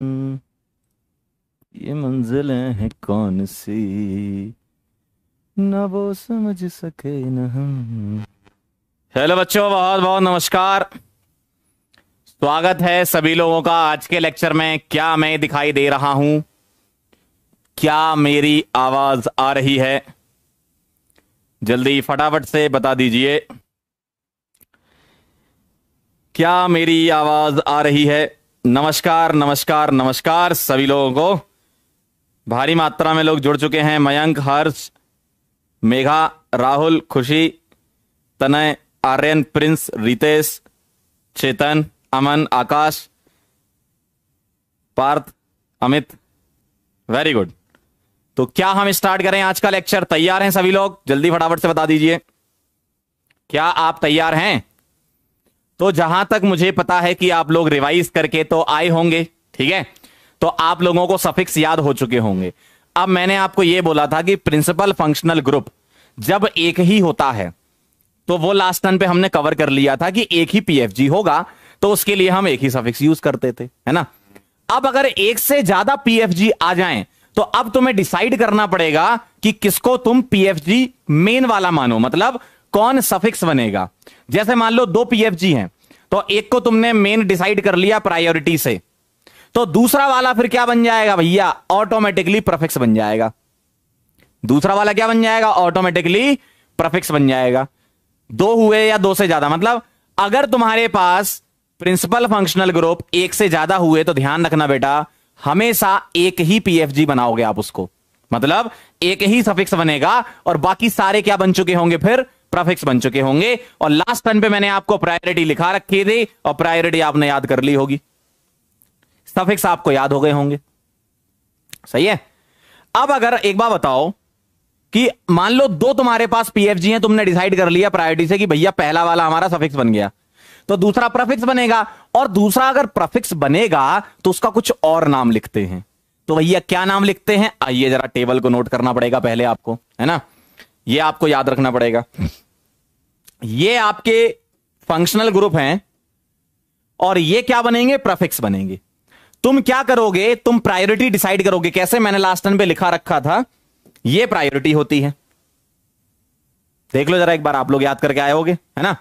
हम्म, ये मंजिलें हैं कौन सी, ना वो समझ सके न हम। हेलो बच्चों, बहुत बहुत नमस्कार। स्वागत है सभी लोगों का आज के लेक्चर में। क्या मैं दिखाई दे रहा हूं? क्या मेरी आवाज आ रही है? जल्दी फटाफट से बता दीजिए। क्या मेरी आवाज आ रही है? नमस्कार नमस्कार नमस्कार सभी लोगों को। भारी मात्रा में लोग जुड़ चुके हैं। मयंक, हर्ष, Megha, Rahul, Khushi, Tanay, Aryan, Prince, Ritesh, Chetan, Aman, Akash, Parth, Amit. Very good. तो क्या हम स्टार्ट करें आज का लेक्चर? तैयार हैं सभी लोग? जल्दी फटाफट से बता दीजिए। क्या आप तैयार हैं? तो जहां तक मुझे पता है कि आप लोग रिवाइज करके तो आए होंगे, ठीक है? तो आप लोगों को सफिक्स याद हो चुके होंगे। अब मैंने आपको यह बोला था कि प्रिंसिपल फंक्शनल ग्रुप जब एक ही होता है, तो वो लास्ट टर्न पे हमने कवर कर लिया था कि एक ही पीएफजी होगा, तो उसके लिए हम एक ही सफिक्स यूज करते थे, है ना? अब अगर एक से ज्यादा पीएफजी आ जाएं, तो अब तुम्हें डिसाइड करना पड़ेगा कि किसको तुम पीएफजी मेन वाला मानो, मतलब कौन सफिक्स बनेगा। जैसे मान लो दो पीएफजी हैं, तो एक को तुमने मेन डिसाइड कर लिया प्रायोरिटी से, तो दूसरा वाला फिर क्या बन जाएगा भैया? ऑटोमेटिकली प्रीफिक्स बन जाएगा। दूसरा वाला क्या बन जाएगा? ऑटोमेटिकली प्रीफिक्स बन जाएगा। दो हुए या दो से ज्यादा, मतलब अगर तुम्हारे पास प्रिंसिपल फंक्शनल ग्रुप एक से ज्यादा हुए, तो ध्यान रखना बेटा, हमेशा एक ही पीएफजी बनाओगे आप उसको, मतलब एक ही सफिक्स बनेगा और बाकी सारे क्या बन चुके होंगे? फिर प्रीफिक्स बन चुके होंगे। और लास्ट टर्न पे मैंने आपको प्रायोरिटी लिखा रखी थी और प्रायोरिटी आपने याद कर ली होगी, सफिक्स आपको याद हो गए होंगे। सही है। अब अगर एक बार बताओ कि मान लो दो तुम्हारे पास पीएफजी हैं, तुमने डिसाइड कर लिया प्रायोरिटी से कि भैया पहला वाला हमारा सफिक्स बन गया, तो दूसरा प्रीफिक्स बनेगा। और दूसरा अगर प्रीफिक्स बनेगा तो उसका कुछ और नाम लिखते हैं। तो भैया क्या नाम लिखते हैं? आइए जरा टेबल को नोट करना पड़ेगा पहले आपको, है ना? ये आपको याद रखना पड़ेगा। ये आपके फंक्शनल ग्रुप हैं और ये क्या बनेंगे? प्रीफिक्स बनेंगे। तुम क्या करोगे? तुम प्रायोरिटी डिसाइड करोगे। कैसे? मैंने लास्ट टर्न पे लिखा रखा था, ये प्रायोरिटी होती है। देख लो जरा एक बार, आप लोग याद करके आए होगे, है ना?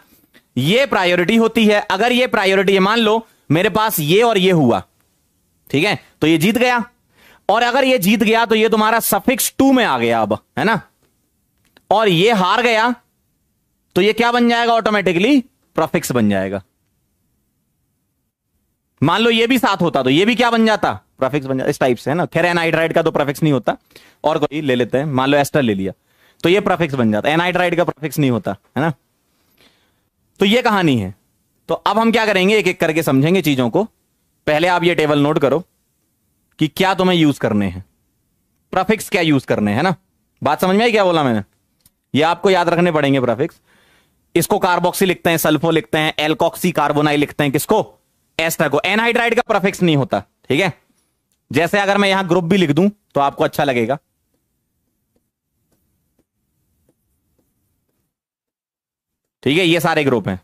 ये प्रायोरिटी होती है। अगर ये प्रायोरिटी है, मान लो मेरे पास ये और ये हुआ, ठीक है, तो ये जीत गया। और अगर ये जीत गया तो ये तुम्हारा सफिक्स 2 में आ गया अब, है ना? और ये हार गया तो ये क्या बन जाएगा? ऑटोमेटिकली प्रीफिक्स बन जाएगा। मान लो ये भी साथ होता तो ये भी क्या बन जाता? प्रीफिक्स बन जाता। इस टाइप से, है ना? खैर एनहाइड्राइड का तो प्रीफिक्स नहीं होता, और कोई ले लेते हैं, मान लो एस्टर ले लिया, तो ये प्रीफिक्स बन जाता। एनहाइड्राइड का प्रीफिक्स नहीं होता, है ना? तो ये कहानी है। तो अब हम क्या करेंगे, एक एक करके समझेंगे चीजों को। पहले आप ये टेबल नोट करो कि क्या तुम्हें यूज करने हैं, प्रीफिक्स क्या यूज करने हैं, ना? बात समझ में आई क्या बोला मैंने? ये आपको याद रखने पड़ेंगे प्रीफिक्स। इसको कार्बोक्सी लिखते हैं, सल्फो लिखते हैं, एल्कोक्सी कार्बोनाइल लिखते हैं। किसको? एस्टर को। एनहाइड्राइड का प्रीफिक्स नहीं होता, ठीक है? जैसे अगर मैं यहां ग्रुप भी लिख दूं तो आपको अच्छा लगेगा। ठीक है, ये सारे ग्रुप हैं।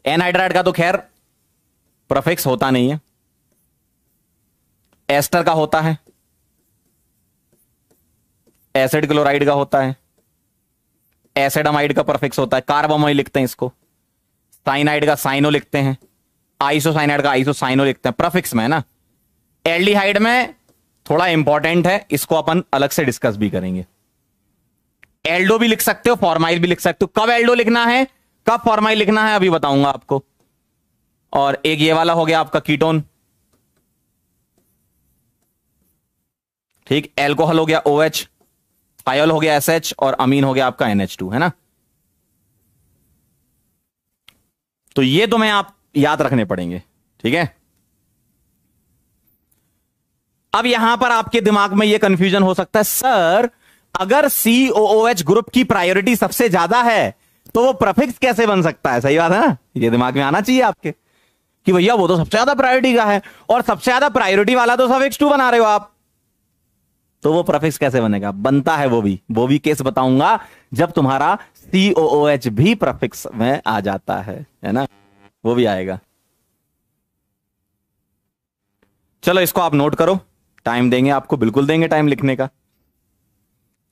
एनहाइड्राइड का तो खैर प्रीफिक्स होता नहीं है, एस्टर का होता है, एसिड क्लोराइड का होता है, एसिडमाइड का प्रीफिक्स होता है, कार्बामाइड लिखते हैं इसको, साइनाइड का साइनो लिखते हैं, आइसोसाइनाइड का आइसोसाइनो लिखते हैं प्रीफिक्स में, है ना? एल्डिहाइड में थोड़ा इंपॉर्टेंट है, इसको अपन अलग से डिस्कस भी करेंगे। एल्डो भी लिख सकते हो, फॉर्माइल भी लिख सकते हो। कब एल्डो लिखना है, कब फॉर्माइल लिखना है, अभी बताऊंगा आपको। और एक ये वाला हो गया आपका कीटोन, ठीक? एल्कोहल हो गया OH, थायोल हो गया SH, और अमीन हो गया आपका NH2, है ना? तो ये तुम्हें आप याद रखने पड़ेंगे, ठीक है? अब यहां पर आपके दिमाग में यह कंफ्यूजन हो सकता है, सर अगर COOH ग्रुप की प्रायोरिटी सबसे ज्यादा है तो वो प्रीफिक्स कैसे बन सकता है? सही बात है ना? ये दिमाग में आना चाहिए आपके कि भैया वो तो सबसे ज्यादा प्रायोरिटी का है, और सबसे ज्यादा प्रायोरिटी वाला तो सफिक्स 2 बना रहे हो आप, तो वो प्रीफिक्स कैसे बनेगा? बनता है वो भी केस बताऊंगा जब तुम्हारा COOH भी प्रीफिक्स में आ जाता है ना? वो भी आएगा। चलो इसको आप नोट करो, टाइम देंगे आपको, बिल्कुल देंगे टाइम लिखने का।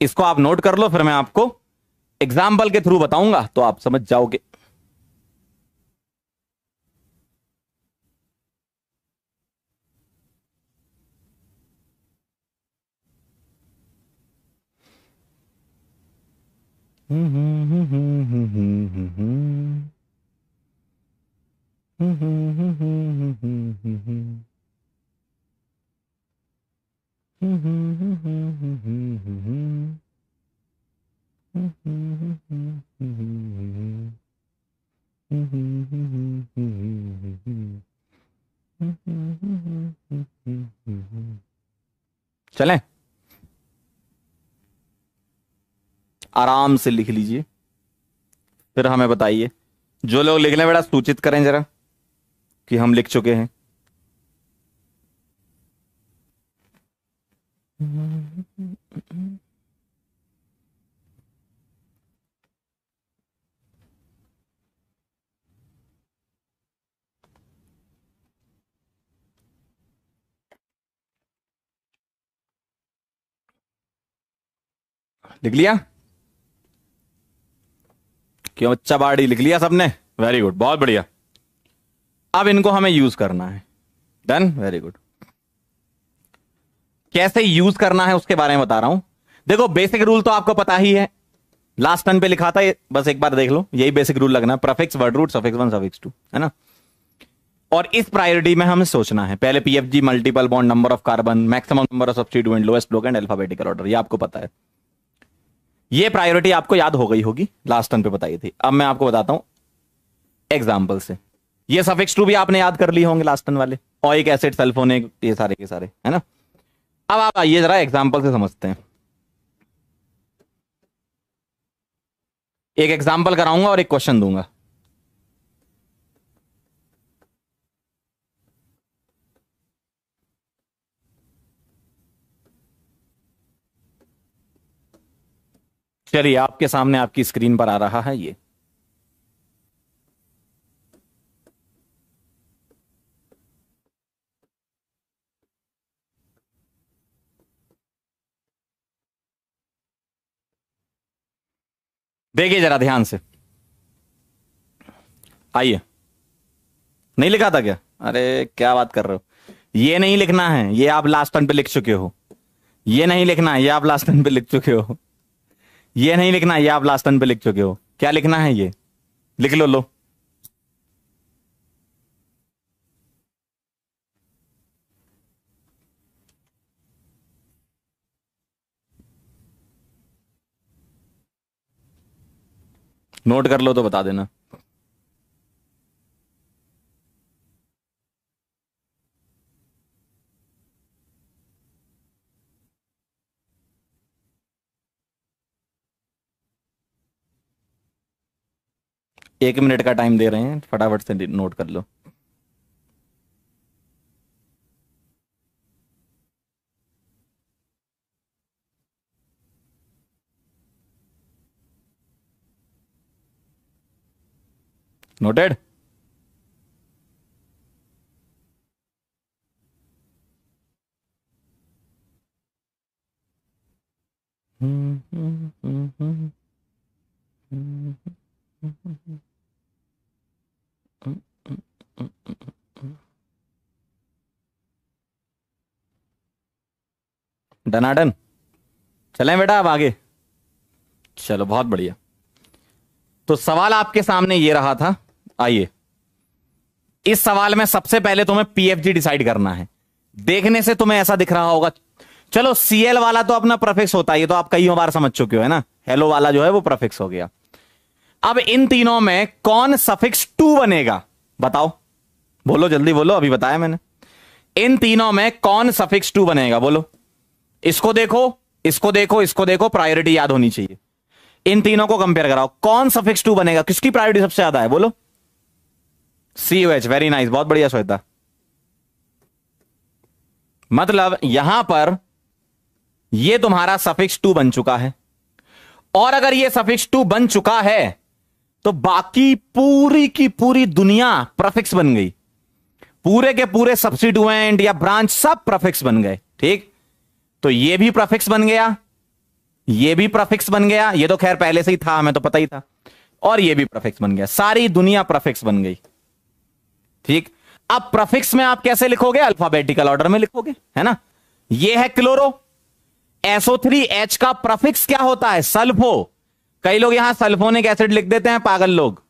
इसको आप नोट कर लो, फिर मैं आपको एग्जाम्पल के थ्रू बताऊंगा तो आप समझ जाओगे। चलें, आराम से लिख लीजिए, फिर हमें बताइए। जो लोग लिख लें बेटा सूचित करें जरा कि हम लिख चुके हैं। लिख लिया? क्यों बच्चा बाड़ी, लिख लिया सबने? वेरी गुड, बहुत बढ़िया। अब इनको हमें यूज करना है। Done, very good. कैसे यूज करना है उसके बारे में बता रहा हूं। देखो बेसिक रूल तो आपको पता ही है, लास्ट टर्न पे लिखा था ये, बस एक बार देख लो, यही बेसिक रूल लगना, prefix, word root, suffix 1 suffix 2, है ना। और इस प्रायोरिटी में हमें सोचना है, पहले PFG, multiple bond, number of carbon, maximum number of substituent, lowest block and alphabetical order, ये आपको पता है। ये प्रायोरिटी आपको याद हो गई होगी, लास्ट टर्न पे बताई थी। अब मैं आपको बताता हूं एग्जाम्पल से। ये सफिक्स 2 भी आपने याद कर लिए होंगे लास्ट टर्न वाले, ओइक एसिड, सल्फोनिक, ये सारे के सारे, है ना। अब आप आइए जरा एग्जाम्पल से समझते हैं। एक एग्जाम्पल कराऊंगा और एक क्वेश्चन दूंगा। चलिए आपके सामने आपकी स्क्रीन पर आ रहा है ये। देखिए जरा ध्यान से, आइए। नहीं लिखा था क्या? अरे क्या बात कर रहे हो, ये नहीं लिखना है, ये आप लास्ट टर्न पे लिख चुके हो। ये नहीं लिखना है, ये आप लास्ट टर्न पे लिख चुके हो। ये नहीं लिखना है, ये आप लास्ट टर्न पे लिख चुके हो। क्या लिखना है? ये लिख लो, लो। नोट कर लो तो बता देना। एक मिनट का टाइम दे रहे हैं, फटाफट से नोट कर लो। नोटेड? डनाडन, चलें बेटा अब आगे। चलो बहुत बढ़िया। तो सवाल आपके सामने ये रहा था। आइए, इस सवाल में सबसे पहले तुम्हें पीएफजी डिसाइड करना है। देखने से तुम्हें ऐसा दिख रहा होगा, चलो सीएल वाला तो अपना प्रीफिक्स होता है, ये तो आप कई बार समझ चुके हो, है ना। हेलो वाला जो है वो प्रीफिक्स हो गया। अब इन तीनों में कौन सफिक्स 2 बनेगा? बताओ, बोलो जल्दी बोलो, अभी बताया मैंने। इन तीनों में कौन सफिक्स 2 बनेगा? बोलो। इसको देखो, इसको देखो, इसको देखो, प्रायोरिटी याद होनी चाहिए। इन तीनों को कंपेयर कराओ, कौन सफिक्स 2 बनेगा? किसकी प्रायोरिटी सबसे ज्यादा है? बोलो। COH, वेरी नाइस, बहुत बढ़िया श्वेता। मतलब यहां पर यह तुम्हारा सफिक्स 2 बन चुका है। और अगर यह सफिक्स 2 बन चुका है तो बाकी पूरी की पूरी दुनिया प्रीफिक्स बन गई। पूरे के पूरे सब्स्टिट्यूएंट या ब्रांच सब प्रीफिक्स बन गए। ठीक, तो ये भी प्रीफिक्स बन गया, ये भी प्रीफिक्स बन गया, ये तो खैर पहले से ही था, हमें तो पता ही था, और ये भी प्रीफिक्स बन गया, सारी दुनिया प्रीफिक्स बन गई। ठीक, अब प्रीफिक्स में आप कैसे लिखोगे? अल्फाबेटिकल ऑर्डर में लिखोगे, है ना। ये है क्लोरो, SO3H का प्रीफिक्स क्या होता है? सल्फो। कई लोग यहां सल्फोनिक एसिड लिख देते हैं, पागल लोग।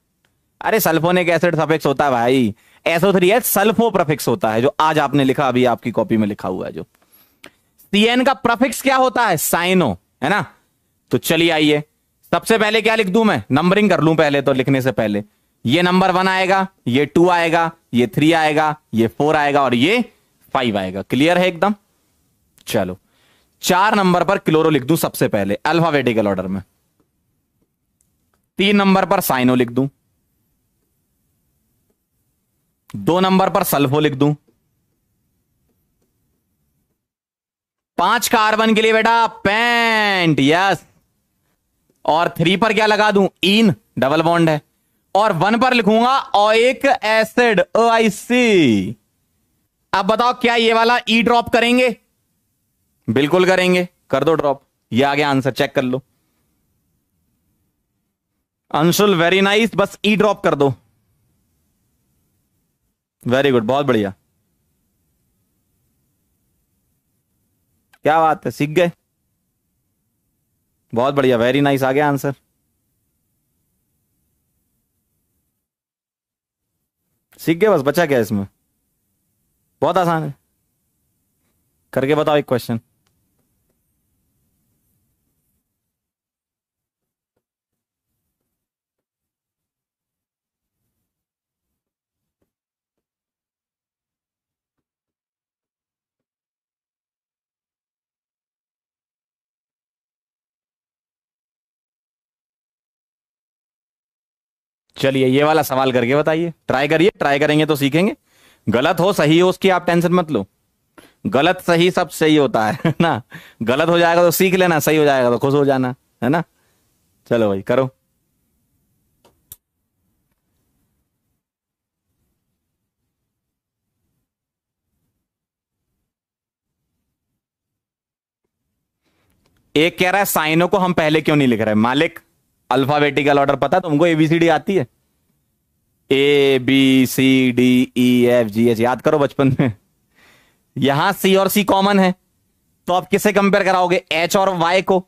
अरे सल्फोनिक एसिड सफिक्स होता है भाई, SO3H सल्फो प्रीफिक्स होता है, जो आज आपने लिखा, अभी आपकी कॉपी में लिखा हुआ है। जो CN का प्रीफिक्स क्या होता है? साइनो, है ना। तो चलिए आइए, सबसे पहले क्या लिख दूं मैं? नंबरिंग कर लूं पहले, तो लिखने से पहले ये नंबर 1 आएगा, ये 2 आएगा, ये 3 आएगा, ये 4 आएगा और ये 5 आएगा। क्लियर है एकदम? चलो 4 नंबर पर क्लोरो लिख दूं सबसे पहले अल्फाबेटिकल ऑर्डर में, 3 नंबर पर साइनो लिख दूं, 2 नंबर पर सल्फो लिख दूं, 5 कार्बन के लिए बेटा पेंट, यस, और 3 पर क्या लगा दूं? इन, डबल बॉन्ड है, और 1 पर लिखूंगा ओइक एसिड, OIC। अब बताओ क्या ये वाला ई ड्रॉप करेंगे? बिल्कुल करेंगे, कर दो ड्रॉप, ये आ गया आंसर, चेक कर लो। अंशुल वेरी नाइस, बस ई ड्रॉप कर दो। वेरी गुड, बहुत बढ़िया, क्या बात है, सीख गए, बहुत बढ़िया, वेरी नाइस, आ गया आंसर। सीख गए, बस बचा क्या इसमें? बहुत आसान है, करके बताओ एक क्वेश्चन। चलिए ये वाला सवाल करके बताइए, ट्राई करिए, ट्राई करेंगे तो सीखेंगे। गलत हो सही हो उसकी आप टेंशन मत लो, गलत सही सब सही होता है ना। गलत हो जाएगा तो सीख लेना, सही हो जाएगा तो खुश हो जाना, है ना। चलो भाई करो। एक कह रहा है साइनो को हम पहले क्यों नहीं लिख रहे? मालिक, अल्फाबेटिकल ऑर्डर पता तुमको? ABCD आती है? ABCDEFGH याद करो बचपन में। यहां C और C कॉमन है, तो आप किसे कंपेयर कराओगे? H और Y को।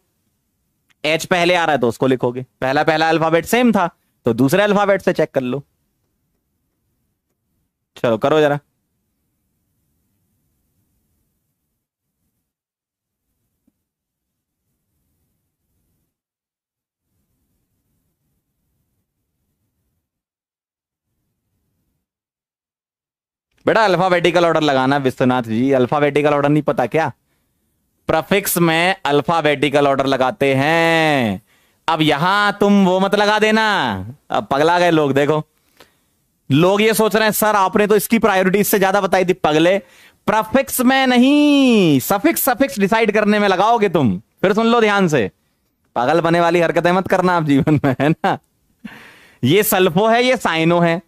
H पहले आ रहा है तो उसको लिखोगे, पहला पहला अल्फाबेट सेम था तो दूसरे अल्फाबेट से चेक कर लो। चलो करो जरा। बेटा अल्फाबेटिकल ऑर्डर लगाना विश्वनाथ जी, अल्फाबेटिकल ऑर्डर नहीं पता क्या? प्रीफिक्स में अल्फाबेटिकल ऑर्डर लगाते हैं। अब यहां तुम वो मत लगा देना, अब पगला गए लोग। देखो लोग ये सोच रहे हैं सर आपने तो इसकी प्रायोरिटी इससे ज्यादा बताई थी। पगले, प्रीफिक्स में नहीं, सफिक्स सफिक्स डिसाइड करने में लगाओगे तुम। फिर सुन लो ध्यान से, पागल बने वाली हरकतें मत करना आप जीवन में, है ना। ये सल्फो है, ये साइनो है।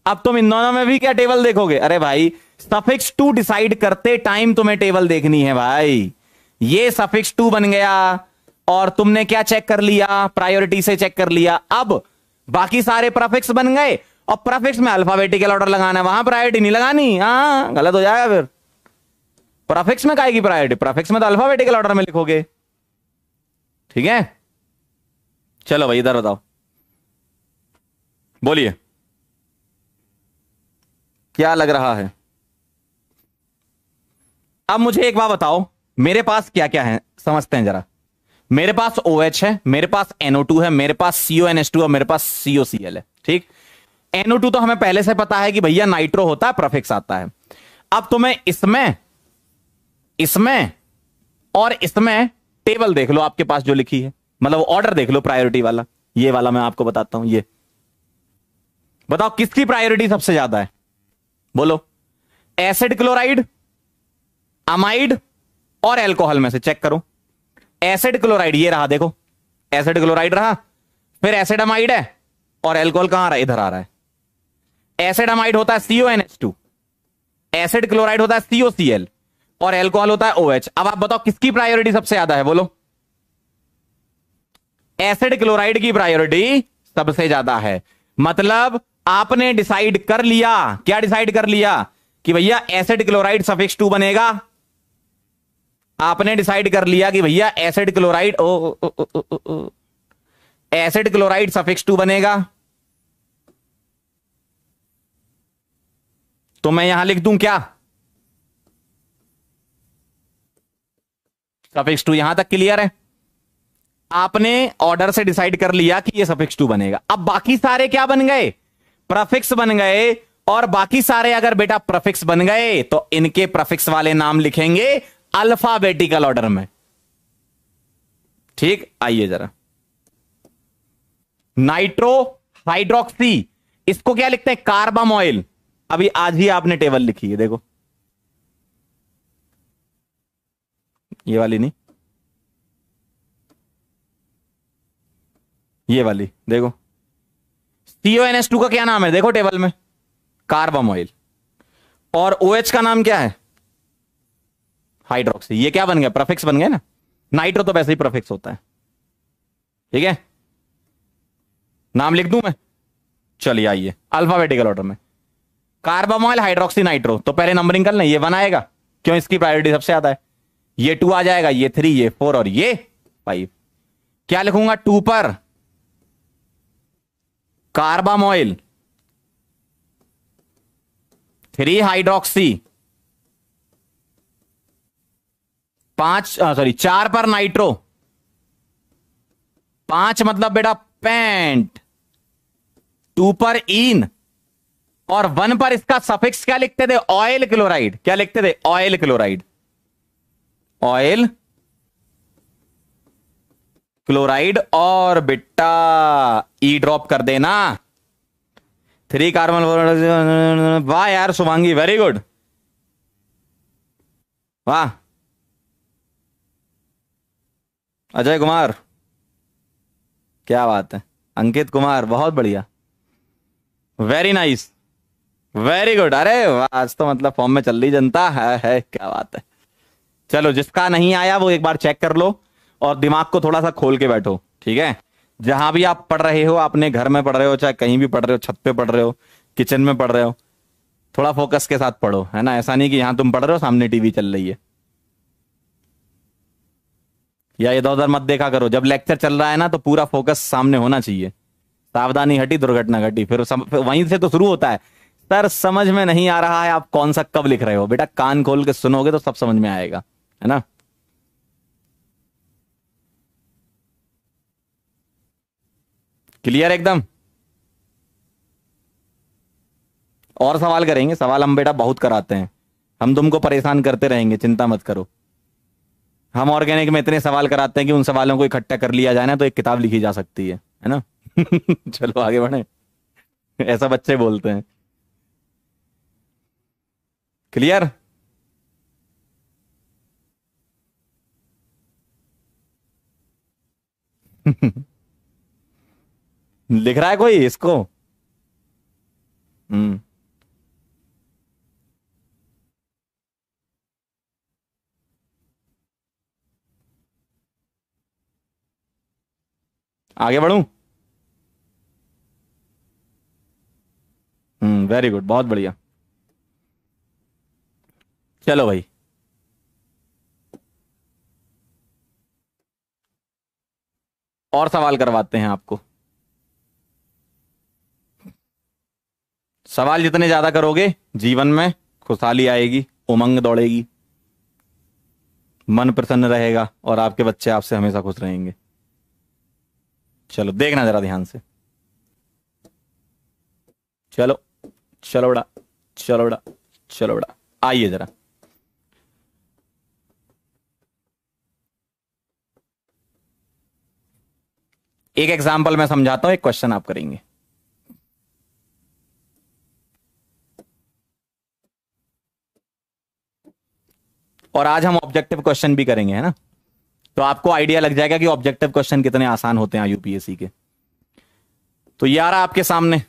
अब तुम इन दोनों में भी क्या टेबल देखोगे? अरे भाई सफिक्स 2 डिसाइड करते टाइम तुम्हें टेबल देखनी है भाई। ये सफिक्स 2 बन गया और तुमने क्या चेक कर लिया? प्रायोरिटी से चेक कर लिया। अब बाकी सारे प्रीफिक्स बन गए और प्रीफिक्स में अल्फाबेटिकल ऑर्डर लगाना है, वहां प्रायोरिटी नहीं लगानी। हाँ गलत हो जाएगा फिर। प्रीफिक्स में काहेगी प्रायोरिटी? प्रीफिक्स में तो अल्फाबेटिकल ऑर्डर में लिखोगे, ठीक है। चलो भाई इधर बताओ, बोलिए क्या लग रहा है? अब मुझे एक बात बताओ, मेरे पास क्या क्या है समझते हैं जरा। मेरे पास OH है, मेरे पास NO2 है, मेरे पास CONH2 और मेरे पास COCl है, ठीक। NO2 तो हमें पहले से पता है कि भैया नाइट्रो होता है, प्रीफिक्स आता है। अब तुम्हें इसमें इसमें और इसमें टेबल देख लो आपके पास जो लिखी है, मतलब ऑर्डर देख लो प्रायोरिटी वाला। ये वाला मैं आपको बताता हूं, ये बताओ किसकी प्रायोरिटी सबसे ज्यादा है? बोलो। एसिड क्लोराइड, अमाइड और एल्कोहल में से चेक करो। एसिड क्लोराइड ये रहा, देखो एसिड क्लोराइड रहा, फिर एसिड अमाइड है और एल्कोहल कहां रहा? इधर आ रहा है। एसिड अमाइड होता है CONH2, एसिड क्लोराइड होता है COCl और एल्कोहल होता है OH। अब आप बताओ किसकी प्रायोरिटी सबसे ज्यादा है, बोलो। एसिड क्लोराइड की प्रायोरिटी सबसे ज्यादा है। मतलब आपने डिसाइड कर लिया, क्या डिसाइड कर लिया कि भैया एसिड क्लोराइड सफिक्स 2 बनेगा। आपने डिसाइड कर लिया कि भैया acid chloride acid chloride suffix 2 बनेगा। तो मैं यहां लिख दूं क्या, सफिक्स 2। यहां तक क्लियर है? आपने ऑर्डर से डिसाइड कर लिया कि ये सफिक्स 2 बनेगा। अब बाकी सारे क्या बन गए, प्रफिक्स बन गए। और बाकी सारे अगर बेटा प्रफिक्स बन गए तो इनके प्रफिक्स वाले नाम लिखेंगे अल्फाबेटिकल ऑर्डर में। ठीक, आइए जरा, नाइट्रो हाइड्रोक्सी, इसको क्या लिखते हैं, कार्बम ऑयल। अभी आज ही आपने टेबल लिखी है, देखो ये वाली नहीं, ये वाली देखो, CONS2 का क्या नाम है, देखो टेबल में, कार्बम ऑयल। और OH का नाम क्या है, हाइड्रोक्सी। ये क्या बन गया, प्रफिक्स बन गए ना। नाइट्रो तो वैसे ही प्रफिक्स होता है, ठीक है। नाम लिख दूं मैं, चलिए आइए अल्फाबेटिकल ऑर्डर में, कार्बम ऑयल, हाइड्रोक्सी, नाइट्रो। तो पहले नंबरिंग कर लें, ये 1 आएगा, क्यों, इसकी प्रायोरिटी सबसे ज्यादा है। ये 2 आ जाएगा, ये 3, ये 4 और ये 5। क्या लिखूंगा, 2 पर कार्बम ऑयल, 3 हाइड्रोक्सी, 4 पर नाइट्रो, 5 मतलब बेटा पेंट, 2 पर इन, और 1 पर इसका सफिक्स क्या लिखते थे, ऑयल क्लोराइड। क्या लिखते थे, ऑयल क्लोराइड, ऑयल क्लोराइड। और बेटा ई ड्रॉप कर देना, 3 कार्बन। वाह यार शुभांगी, वेरी गुड, वाह। अजय कुमार, क्या बात है। अंकित कुमार, बहुत बढ़िया, वेरी नाइस, वेरी गुड। अरे वाह, आज तो मतलब फॉर्म में चल रही जनता है, क्या बात है। चलो, जिसका नहीं आया वो एक बार चेक कर लो और दिमाग को थोड़ा सा खोल के बैठो, ठीक है। जहां भी आप पढ़ रहे हो, अपने घर में पढ़ रहे हो, चाहे कहीं भी पढ़ रहे हो, छत पे पढ़ रहे हो, किचन में पढ़ रहे हो, थोड़ा फोकस के साथ पढ़ो, है ना। ऐसा नहीं कि यहां तुम पढ़ रहे हो, सामने टीवी चल रही है, या इधर उधर मत देखा करो। जब लेक्चर चल रहा है ना तो पूरा फोकस सामने होना चाहिए। सावधानी हटी दुर्घटना घटी, फिर वहीं से तो शुरू होता है। सर समझ में नहीं आ रहा है, आप कौन सा कब लिख रहे हो, बेटा कान खोल के सुनोगे तो सब समझ में आएगा, है ना। क्लियर एकदम। और सवाल करेंगे, सवाल हम बेटा बहुत कराते हैं, हम तुमको परेशान करते रहेंगे, चिंता मत करो। हम ऑर्गेनिक में इतने सवाल कराते हैं कि उन सवालों को इकट्ठा कर लिया जाए ना तो एक किताब लिखी जा सकती है ना। चलो आगे बढ़े, ऐसा बच्चे बोलते हैं। क्लियर। लिख रहा है कोई इसको, हम्म, आगे बढ़ूं। वेरी गुड, बहुत बढ़िया। चलो भाई, और सवाल करवाते हैं आपको। सवाल जितने ज्यादा करोगे जीवन में खुशहाली आएगी, उमंग दौड़ेगी, मन प्रसन्न रहेगा और आपके बच्चे आपसे हमेशा खुश रहेंगे। चलो देखना जरा ध्यान से, चलो चलो बड़ा, चलो बड़ा, चलो बड़ा, आइए जरा। एक एग्जांपल मैं समझाता हूं, एक क्वेश्चन आप करेंगे। और आज हम ऑब्जेक्टिव क्वेश्चन भी करेंगे, है ना। तो आपको आइडिया लग जाएगा कि ऑब्जेक्टिव क्वेश्चन कितने आसान होते हैं यूपीएससी के। तो ये आ रहा आपके सामने,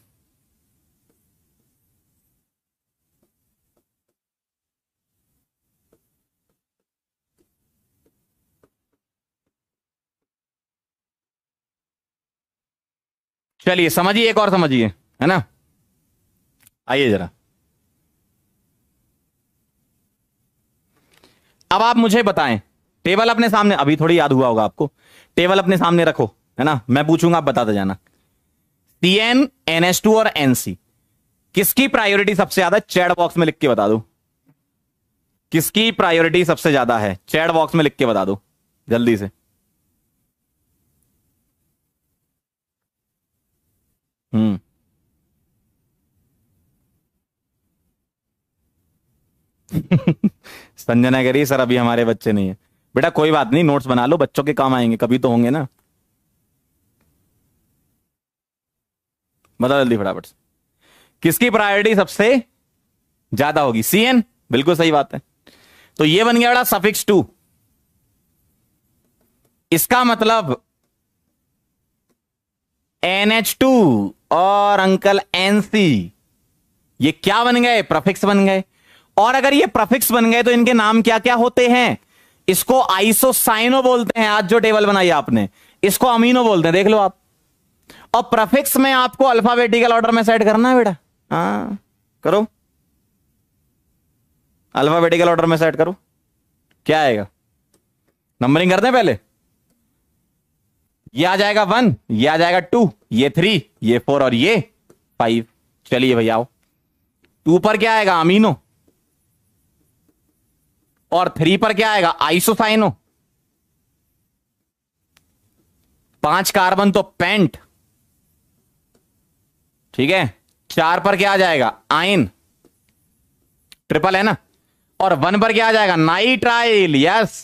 चलिए समझिए, एक और समझिए, है ना। आइए जरा, अब आप मुझे बताएं, टेबल अपने सामने, अभी थोड़ी याद हुआ होगा आपको, टेबल अपने सामने रखो, है ना, मैं पूछूंगा आप बताते जाना। CN, NH2 और NC, किसकी प्रायोरिटी सबसे ज्यादा, चैट बॉक्स में लिख के बता दो। किसकी प्रायोरिटी सबसे ज्यादा है, चैट बॉक्स में लिख के बता दो जल्दी से। हम्म। संजना कह रही है, सर अभी हमारे बच्चे नहीं है। बेटा कोई बात नहीं, नोट्स बना लो, बच्चों के काम आएंगे, कभी तो होंगे ना। बताओ जल्दी फटाफट से। किसकी प्रायोरिटी सबसे ज्यादा होगी, CN, बिल्कुल सही बात है। तो ये बन गया बेटा सफिक्स 2। इसका मतलब NH2 और अंकल NC, ये क्या बन गए, प्रफिक्स बन गए। और अगर ये प्रफिक्स बन गए तो इनके नाम क्या क्या होते हैं, इसको आइसोसाइनो बोलते हैं। आज जो टेबल बनाई आपने, इसको अमीनो बोलते हैं, देख लो आप। और प्रफिक्स में आपको अल्फाबेटिकल ऑर्डर में सेट करना है बेटा, हाँ करो, अल्फाबेटिकल ऑर्डर में सेट करो। क्या आएगा, नंबरिंग करते हैं पहले। ये आ जाएगा 1, ये आ जाएगा 2, ये 3, ये 4 और ये 5। चलिए भैया आओ, 2 पर क्या आएगा, अमीनो, और 3 पर क्या आएगा, आइसोसाइनो। 5 कार्बन तो पेंट, ठीक है। 4 पर क्या आ जाएगा, आयन, ट्रिपल है ना। और 1 पर क्या आ जाएगा, नाइट्राइल, यस।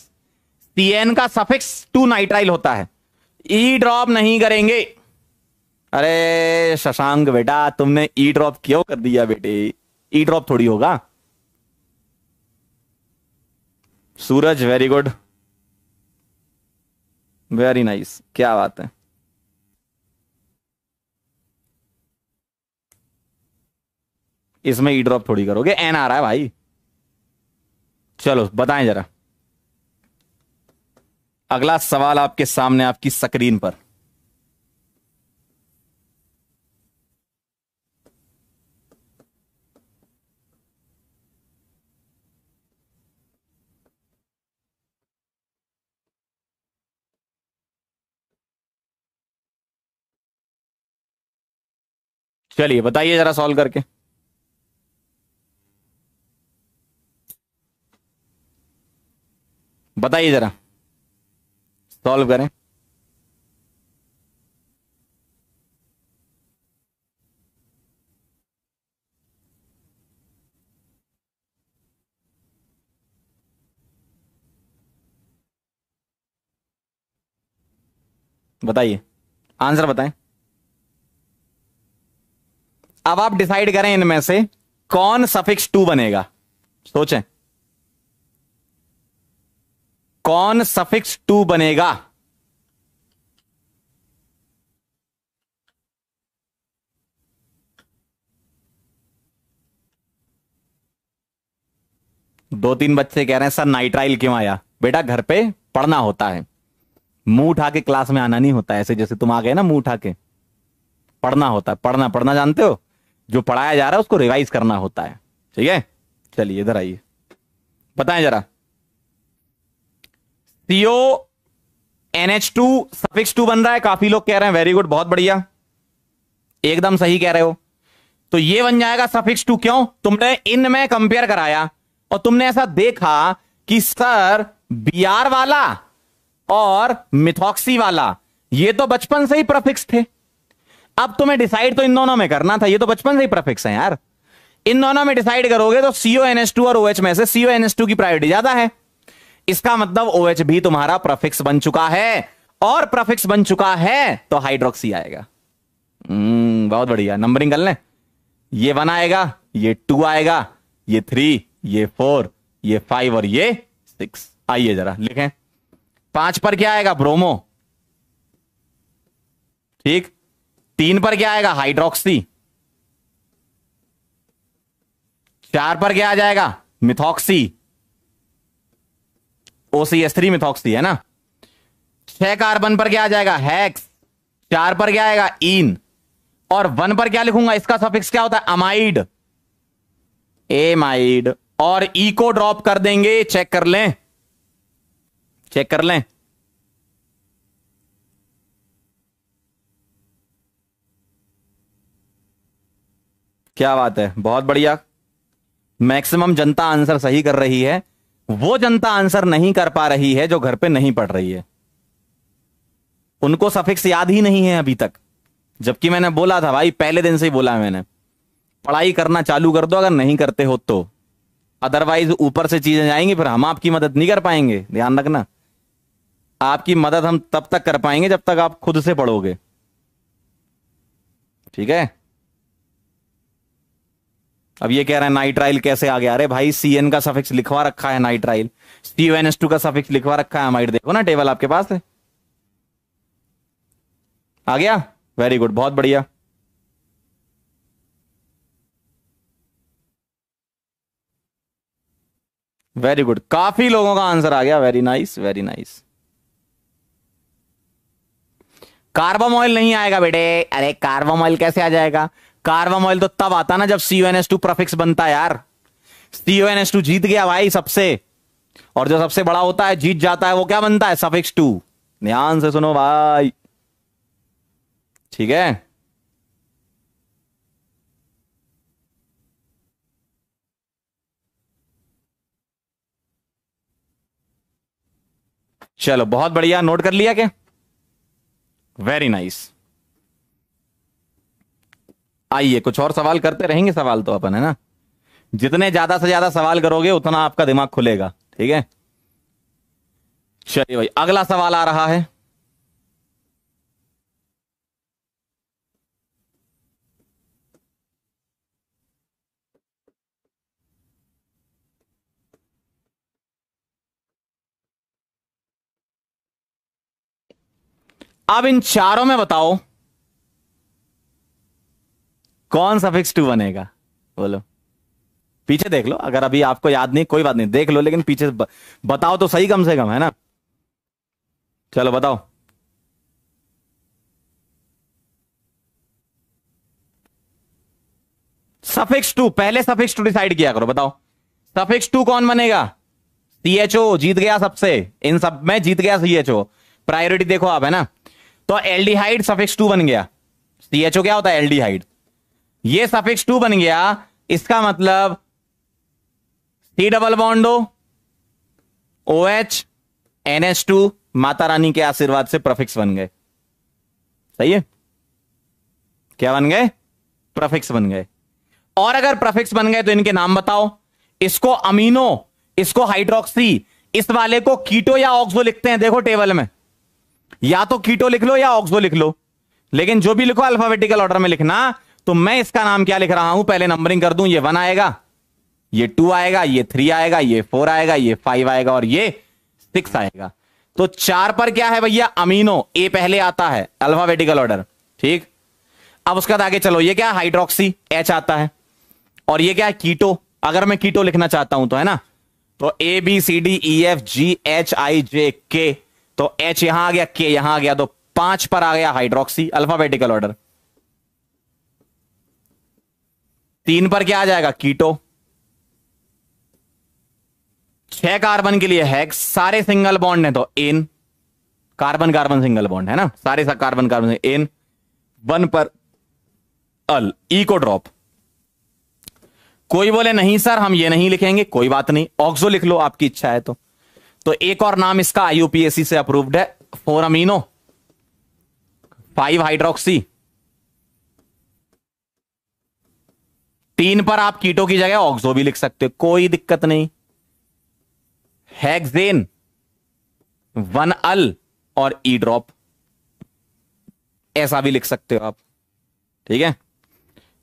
CN का सफिक्स 2 नाइट्राइल होता है। ई ड्रॉप नहीं करेंगे। अरे शशांक बेटा, तुमने ई ड्रॉप क्यों कर दिया बेटे, ई ड्रॉप थोड़ी होगा। सूरज वेरी गुड, वेरी नाइस, क्या बात है। इसमें ई ड्रॉप थोड़ी करोगे, एन आ रहा है भाई। चलो बताएं जरा, अगला सवाल आपके सामने आपकी स्क्रीन पर। चलिए बताइए जरा सॉल्व करके, बताइए जरा, सॉल्व करें। बताइए, आंसर बताएं। अब आप डिसाइड करें इनमें से कौन सफिक्स 2 बनेगा, सोचें कौन सफिक्स 2 बनेगा। दो तीन बच्चे कह रहे हैं सर नाइट्राइल क्यों आया। बेटा घर पे पढ़ना होता है, मुंह उठा के क्लास में आना नहीं होता है। ऐसे जैसे तुम आ गए ना मुंह उठा के, पढ़ना होता है। पढ़ना पढ़ना जानते हो, जो पढ़ाया जा रहा है उसको रिवाइज करना होता है, ठीक है। चलिए इधर आइए, बताएं जरा। CONH2 सफिक्स 2 बन रहा है, काफी लोग कह रहे हैं, वेरी गुड, बहुत बढ़िया, एकदम सही कह रहे हो। तो ये बन जाएगा सफिक्स 2। क्यों, तुमने इनमें कंपेयर कराया और तुमने ऐसा देखा कि सर Br वाला और मिथॉक्सी वाला ये तो बचपन से ही प्रफिक्स थे। अब तुम्हें डिसाइड तो इन दोनों में करना था, ये तो बचपन से ही प्रफिक्स है यार। इन दोनों में डिसाइड करोगे तो CONH2 और OH में से CONH2 की प्रायोरिटी ज्यादा है। इसका मतलब OH भी तुम्हारा प्रफिक्स बन चुका है, और प्रफिक्स बन चुका है तो हाइड्रोक्सी आएगा। बहुत बढ़िया, नंबरिंग कर लें। ये 1 आएगा, ये 2 आएगा, ये 3, ये 4, ये 5 और ये 6। आइए जरा लिखें। 5 पर क्या आएगा, ब्रोमो, ठीक। 3 पर क्या आएगा, हाइड्रोक्सी। 4 पर क्या आ जाएगा, मिथॉक्सी, OCH3 मिथॉक्सी है ना। 6 कार्बन पर क्या आ जाएगा, हेक्स। 4 पर क्या आएगा, इन। और 1 पर क्या लिखूंगा, इसका सफिक्स क्या होता है, अमाइड, एमाइड, और ई को ड्रॉप कर देंगे। चेक कर लें, चेक कर लें। क्या बात है, बहुत बढ़िया। मैक्सिमम जनता आंसर सही कर रही है। वो जनता आंसर नहीं कर पा रही है जो घर पे नहीं पढ़ रही है, उनको सफिक्स याद ही नहीं है अभी तक। जबकि मैंने बोला था भाई, पहले दिन से ही बोला है मैंने, पढ़ाई करना चालू कर दो अगर नहीं करते हो तो, अदरवाइज ऊपर से चीजें जाएंगी, फिर हम आपकी मदद नहीं कर पाएंगे। ध्यान रखना, आपकी मदद हम तब तक कर पाएंगे जब तक आप खुद से पढ़ोगे, ठीक है। अब ये कह रहे हैं नाइट्राइल कैसे आ गया, अरे भाई CN का सफिक्स लिखवा रखा है नाइट्राइल, CONS2 का सफिक्स लिखवा रखा है अमाइड, देखो ना टेबल आपके पास है, आ गया। वेरी गुड, बहुत बढ़िया। वेरी गुड, काफी लोगों का आंसर आ गया। Very nice, very nice. Carbamoyl नहीं आएगा बेटे। अरे कार्बम ऑयल कैसे आ जाएगा, कार्बम ऑयल तो तब आता ना जब CONS2 प्रफिक्स बनता है यार। CONS2 जीत गया भाई सबसे, और जो सबसे बड़ा होता है जीत जाता है, वो क्या बनता है, सफिक्स 2। ध्यान से सुनो भाई, ठीक है। चलो बहुत बढ़िया, नोट कर लिया क्या, वेरी नाइस। आइए कुछ और सवाल करते रहेंगे, सवाल तो अपन है ना, जितने ज्यादा से ज्यादा सवाल करोगे उतना आपका दिमाग खुलेगा, ठीक है। चलिए भाई, अगला सवाल आ रहा है। अब इन चारों में बताओ कौन सफिक्स 2 बनेगा, बोलो। पीछे देख लो, अगर अभी आपको याद नहीं कोई बात नहीं, देख लो, लेकिन पीछे बताओ तो सही कम से कम, है ना। चलो बताओ। सफिक्स 2, पहले सफिक्स 2 डिसाइड किया करो, बताओ सफिक्स 2 कौन बनेगा। CHO जीत गया सबसे, इन सब में जीत गया CHO, प्रायोरिटी देखो आप, है ना। तो एल्डिहाइड सफिक्स 2 बन गया। CHO क्या होता है, एल्डिहाइड। ये सफिक्स 2 बन गया, इसका मतलब C double bond OH NH2, Mata Rani के आशीर्वाद से प्रफिक्स बन गए। सही है, क्या बन गए, प्रफिक्स बन गए। और अगर प्रफिक्स बन गए तो इनके नाम बताओ। इसको अमीनो, इसको हाइड्रोक्सी, इस वाले को कीटो या ऑक्सो लिखते हैं। देखो टेबल में, या तो कीटो लिख लो या ऑक्सो लिख लो, लेकिन जो भी लिखो अल्फाबेटिकल ऑर्डर में लिखना। तो मैं इसका नाम क्या लिख रहा हूं, पहले नंबरिंग कर दूं। ये 1 आएगा, ये 2 आएगा, ये 3 आएगा, ये 4 आएगा, ये 5 आएगा, और ये 6 आएगा। तो 4 पर क्या है भैया, अमीनो, ए पहले आता है, अल्फाबेटिकल ऑर्डर, ठीक। अब उसके बाद आगे चलो, ये क्या, हाइड्रोक्सी, H आता है, और ये क्या है, कीटो। अगर मैं कीटो लिखना चाहता हूं तो, है ना, तो ABCDEFGHIJK, तो H यहां आ गया, K यहां आ गया, तो 5 पर आ गया हाइड्रोक्सी, अल्फाबेटिकल ऑर्डर। 3 पर क्या आ जाएगा, कीटो। 6 कार्बन के लिए हेक्स, सारे सिंगल बॉन्ड है तो एन, कार्बन कार्बन सिंगल बॉन्ड है ना, सारे कार्बन कार्बन एन। 1 पर अल, ई को ड्रॉप। कोई बोले नहीं सर हम ये नहीं लिखेंगे, कोई बात नहीं, ऑक्सो लिख लो आपकी इच्छा है तो एक और नाम इसका IUPAC से अप्रूव्ड है, 4 अमीनो 5 हाइड्रोक्सी। 3 पर आप कीटो की जगह ऑक्सो भी लिख सकते हो, कोई दिक्कत नहीं। हेक्सेन 1 अल और ई ड्रॉप, ऐसा भी लिख सकते हो आप, ठीक है।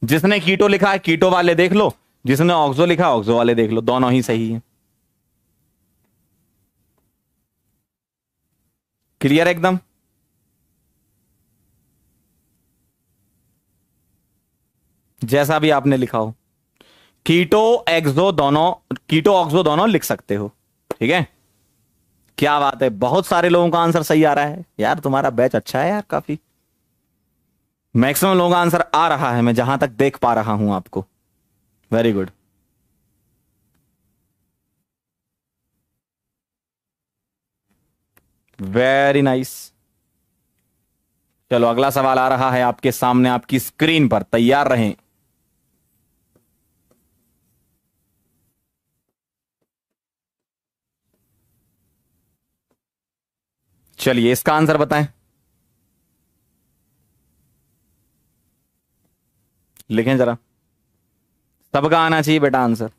जिसने कीटो लिखा है कीटो वाले देख लो, जिसने ऑक्सो लिखा ऑक्सो वाले देख लो, दोनों ही सही है। क्लियर एकदम। जैसा भी आपने लिखा हो, कीटो एक्सो दोनों, कीटो ऑक्सो दोनों लिख सकते हो, ठीक है। क्या बात है, बहुत सारे लोगों का आंसर सही आ रहा है यार, तुम्हारा बैच अच्छा है यार काफी। मैक्सिमम लोगों का आंसर आ रहा है, मैं जहां तक देख पा रहा हूं आपको। Very good. Very nice. चलो अगला सवाल आ रहा है आपके सामने, आपकी स्क्रीन पर, तैयार रहें। चलिए इसका आंसर बताएं, लिखें जरा। सबका आना चाहिए बेटा आंसर।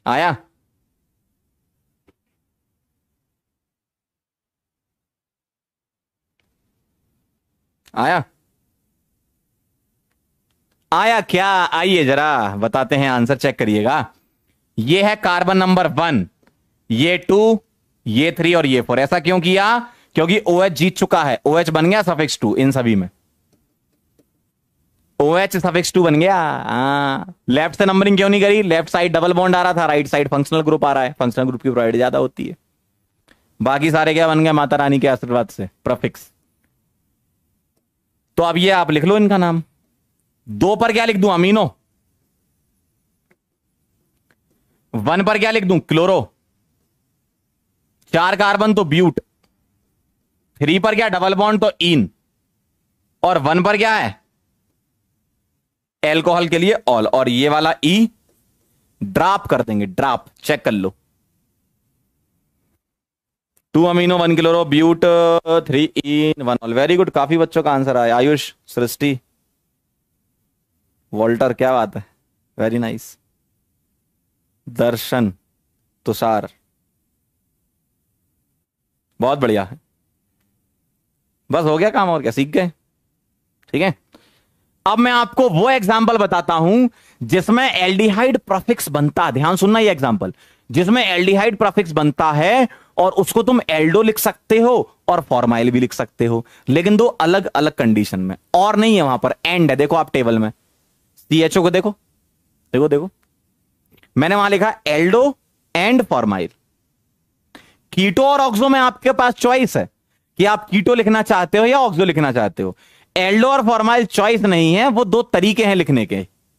आया? आया? आया क्या? आइए जरा बताते हैं, आंसर चेक करिएगा। ये है कार्बन नंबर 1, ये 2, ये 3 और ये 4। ऐसा क्यों किया? क्योंकि OH जीत चुका है, OH बन गया सफिक्स 2 इन सभी में। OH सफिक्स 2 बन गया। लेफ्ट से नंबरिंग क्यों नहीं करी? लेफ्ट साइड डबल बॉन्ड आ रहा था, राइट साइड फंक्शनल ग्रुप आ रहा है, फंक्शनल ग्रुप की प्रोबेबिलिटी ज्यादा होती है। बाकी सारे क्या बन गए? माता रानी के आशीर्वाद से प्रफिक्स। तो अब ये आप लिख लो इनका नाम। 2 पर क्या लिख दूं? अमीनो। 1 पर क्या लिख दूं? क्लोरो। 4 कार्बन तो ब्यूट। 3 पर क्या? डबल बॉन्ड तो इन। और 1 पर क्या है? एल्कोहल के लिए ऑल। और ये वाला ई ड्रॉप कर देंगे, ड्रॉप। चेक कर लो। 2 अमीनो, 1 क्लोरो, ब्यूट, 3 इन, 1 ऑल। वेरी गुड, काफी बच्चों का आंसर आया। आयुष, सृष्टि, वॉल्टर, क्या बात है, वेरी नाइस। दर्शन, तुषार, बहुत बढ़िया है। बस हो गया काम, और क्या, सीख गए। ठीक है, अब मैं आपको वो एग्जाम्पल बताता हूं जिसमें एल्डिहाइड प्रीफिक्स बनता है। ध्यान सुनना, ये एग्जाम्पल जिसमें एल्डिहाइड प्रीफिक्स बनता है और उसको तुम एल्डो लिख सकते हो और फॉर्माइल भी लिख सकते हो, लेकिन 2 अलग अलग कंडीशन में। और नहीं है वहां पर, एंड है। देखो आप टेबल में CHO को देखो, देखो देखो, मैंने वहां लिखा एल्डो एंड फॉर्माइल। कीटो और ऑक्सो में आपके पास चॉइस है कि आप कीटो लिखना चाहते हो या ऑक्सो लिखना चाहते हो। एल्डो और फॉर्माइल चॉइस नहीं है, वो 2 तरीके हैं लिखने के,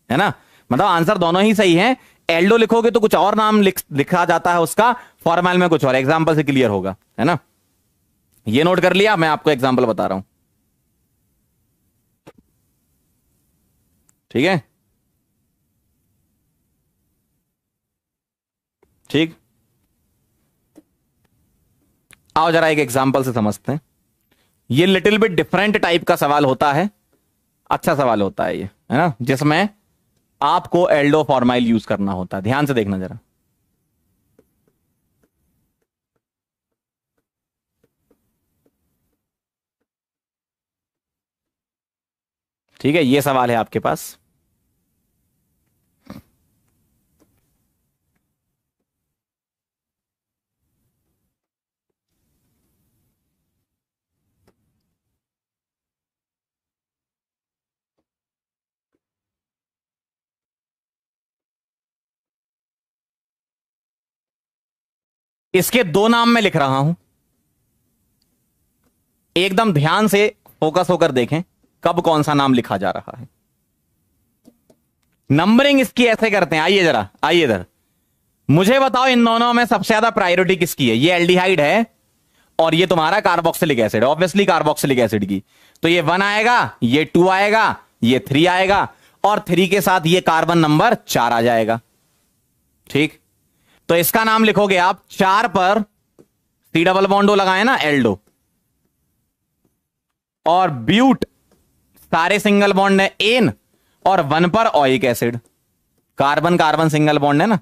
है ना। मतलब आंसर दोनों ही सही है। एल्डो लिखोगे तो कुछ और नाम लिखा जाता है उसका, फॉर्माइल में कुछ और। एग्जांपल से क्लियर होगा, है ना। ये नोट कर लिया, मैं आपको एग्जांपल बता रहा हूं। ठीक है, ठीक। आओ जरा एक एग्जांपल से समझते हैं। ये लिटिल बिट डिफरेंट टाइप का सवाल होता है, अच्छा सवाल होता है ये, है ना, जिसमें आपको एल्डो फॉर्माइल यूज करना होता है। ध्यान से देखना जरा। ठीक है, ये सवाल है आपके पास। इसके 2 नाम मैं लिख रहा हूं, एकदम ध्यान से फोकस होकर देखें कब कौन सा नाम लिखा जा रहा है। नंबरिंग इसकी ऐसे करते हैं। आइए जरा, आइए इधर, मुझे बताओ इन दोनों में सबसे ज्यादा प्रायोरिटी किसकी है? ये एल्डिहाइड है और ये तुम्हारा carboxylic acid, obviously carboxylic acid की। तो ये 1 आएगा, ये 2 आएगा, ये 3 आएगा, और 3 के साथ ये कार्बन नंबर 4 आ जाएगा। ठीक, तो इसका नाम लिखोगे आप। 4 पर C डबल बॉन्डो लगाए ना, एल्डो। और ब्यूट सारे सिंगल बॉन्ड है, एन। और 1 पर oic acid. Carbon carbon single bond है ना,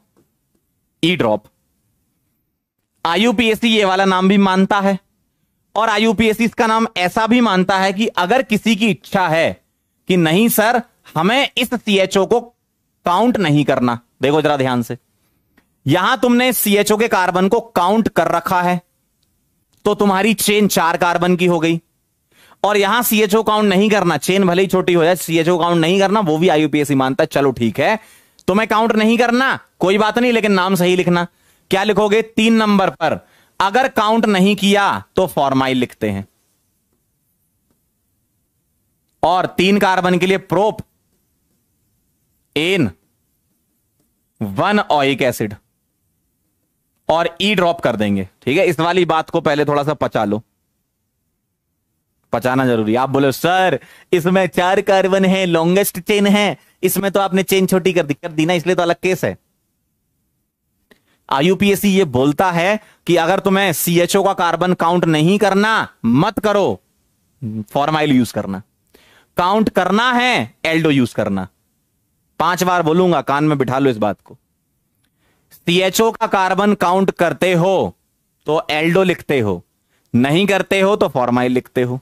ई ड्रॉप। आईयूपीएसी ये वाला नाम भी मानता है, और आईयूपीएसी इसका नाम ऐसा भी मानता है कि अगर किसी की इच्छा है कि नहीं सर हमें इस सीएचओ को काउंट नहीं करना, देखो जरा ध्यान से, यहां तुमने सीएचओ के कार्बन को काउंट कर रखा है तो तुम्हारी चेन 4 कार्बन की हो गई, और यहां सीएचओ काउंट नहीं करना, चेन भले ही छोटी हो जाए, सीएचओ काउंट नहीं करना, वो भी आईयूपीएसी मानता है। चलो ठीक है, तुम्हें काउंट नहीं करना कोई बात नहीं, लेकिन नाम सही लिखना। क्या लिखोगे? 3 नंबर पर अगर काउंट नहीं किया तो फॉर्माइल लिखते हैं, और 3 कार्बन के लिए प्रोप एन 1 ओइक एसिड और ई ड्रॉप कर देंगे। ठीक है, इस वाली बात को पहले थोड़ा सा पचा लो, पचाना जरूरी। आप बोले सर इसमें 4 कार्बन है, लॉन्गेस्ट चेन है, इसमें तो आपने चेन छोटी कर दी ना, इसलिए तो अलग केस है। आईयूपीएसी ये बोलता है कि अगर तुम्हें सीएचओ का कार्बन काउंट नहीं करना मत करो, फॉर्माइल यूज करना। काउंट करना है एल्डो यूज करना। 5 बार बोलूंगा, कान में बिठा लो इस बात को। सीएचओ का कार्बन काउंट करते हो तो एल्डो लिखते हो, नहीं करते हो तो फॉर्माइल लिखते हो।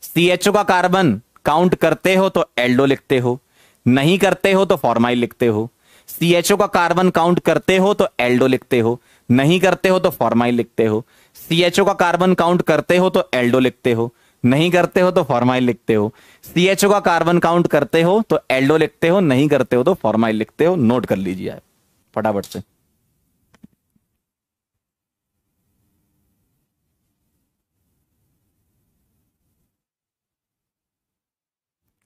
सीएचओ का कार्बन काउंट करते हो तो एल्डो लिखते हो, नहीं करते हो तो फॉर्माइल लिखते हो। सीएचओ का कार्बन काउंट करते हो तो एल्डो लिखते हो, नहीं करते हो तो फॉर्माइल लिखते हो। सीएचओ का कार्बन काउंट करते हो तो एल्डो लिखते हो, नहीं करते हो तो फॉर्माइल लिखते हो। सीएचओ का कार्बन काउंट करते हो तो एल्डो लिखते हो, नहीं करते हो तो फॉर्माइल लिखते हो। नोट कर लीजिए आप फटाफट से।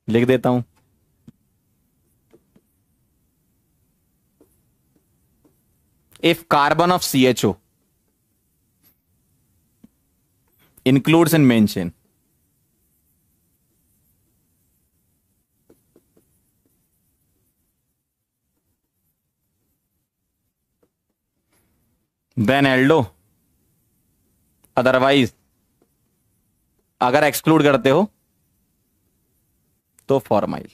लिख देता हूं, if carbon of CHO includes in main chain, then aldo, otherwise अगर एक्सक्लूड करते हो तो फॉर्माइल।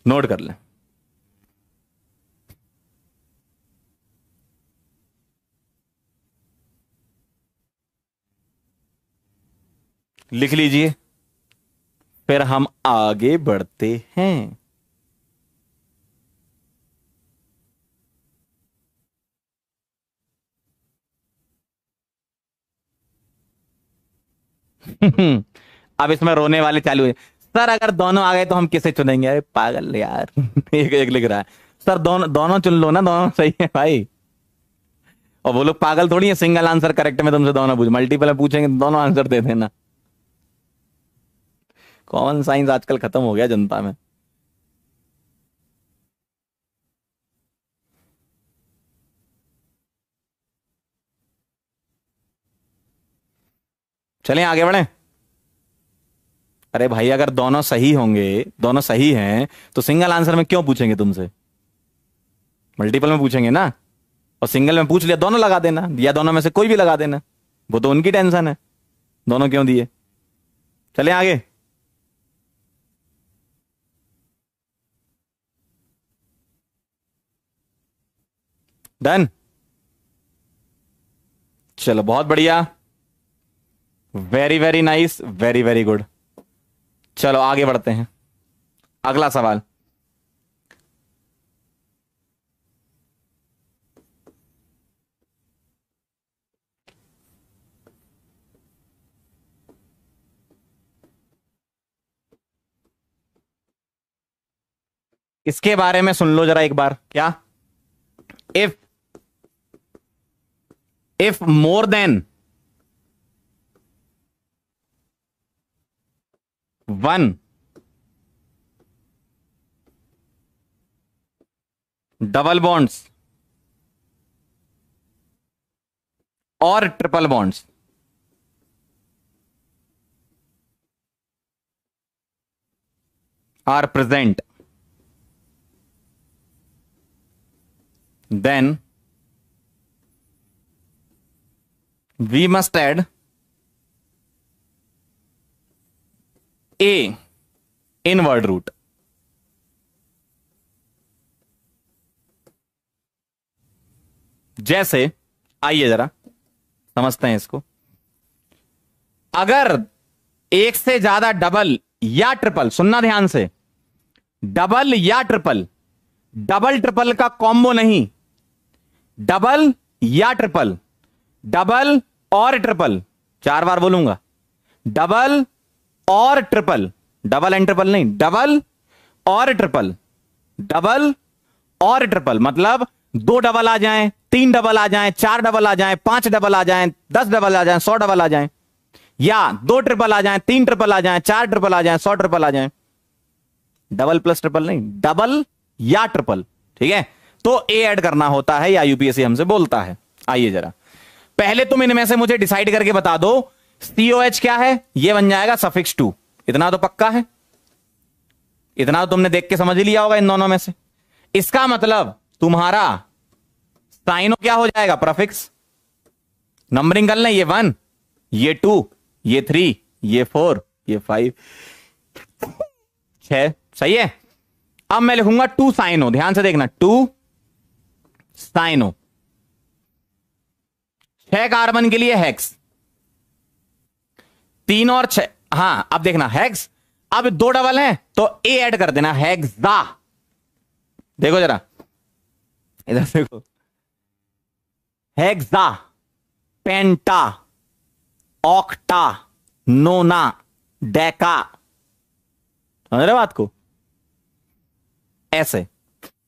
नोट कर लें। लिख लीजिए, फिर हम आगे बढ़ते हैं। अब इसमें रोने वाले चालू है, सर अगर दोनों आ गए तो हम किसे चुनेंगे? अरे पागल यार। एक एक लिख रहा है, सर दोनों दोनों चुन लो ना, दोनों सही है भाई। और वो लोग पागल थोड़ी है, सिंगल आंसर करेक्ट में तुमसे दोनों पूछ, मल्टीपल में पूछेंगे तो दोनों आंसर दे देना। कॉमन साइंस आजकल खत्म हो गया जनता में। चलें आगे बढ़े। अरे भाई अगर दोनों सही होंगे, दोनों सही हैं तो सिंगल आंसर में क्यों पूछेंगे तुमसे? मल्टीपल में पूछेंगे ना, और सिंगल में पूछ लिया दोनों लगा देना, या दोनों में से कोई भी लगा देना, वो तो उनकी टेंशन है, दोनों क्यों दिए। चलें आगे। डन, चलो बहुत बढ़िया, very very nice, very very good. चलो आगे बढ़ते हैं, अगला सवाल। इसके बारे में सुन लो जरा एक बार। क्या? If more than 1 double bonds और triple bonds are present, then we must add a in word root. जैसे आइए जरा समझते हैं इसको। अगर एक से ज्यादा डबल या ट्रिपल, सुनना ध्यान से, डबल या ट्रिपल, डबल ट्रिपल का कॉम्बो नहीं, डबल या ट्रिपल, डबल और ट्रिपल, 4 बार बोलूंगा, डबल और ट्रिपल, डबल एंड ट्रिपल नहीं, डबल और ट्रिपल, डबल और ट्रिपल, मतलब 2 डबल आ जाएं, 3 डबल आ जाएं, 4 डबल आ जाएं, 5 डबल आ जाएं, 10 डबल आ जाएं, 100 डबल आ जाएं, या 2 ट्रिपल आ जाएं, 3 ट्रिपल आ जाएं, 4 ट्रिपल आ जाएं, 100 ट्रिपल आ जाएं। डबल प्लस ट्रिपल नहीं, डबल या ट्रिपल, ठीक है। तो ए ऐड करना होता है या यूपीएससी हमसे बोलता है। आइए जरा पहले तुम इनमें से मुझे डिसाइड करके बता दो, COH क्या है? ये बन जाएगा सफिक्स 2, इतना तो पक्का है, इतना तो तुमने देख के समझ लिया होगा इन दोनों में से। इसका मतलब तुम्हारा साइनो क्या हो जाएगा? प्रफिक्स। नंबरिंग कर लें, ये 1, ये 2, ये 3, ये 4, ये 5, 6, सही है। अब मैं लिखूंगा 2 साइनो, ध्यान से देखना, 2 साइनो। 6 कार्बन के लिए हेक्स, 3 और 6, हां अब देखना हेक्स, अब 2 डबल है तो ए ऐड कर देना, हेक्सा। देखो जरा इधर देखो, हेक्सा, पेंटा, ऑक्टा, नोना, डेका, समझ रहे बात को? ऐसे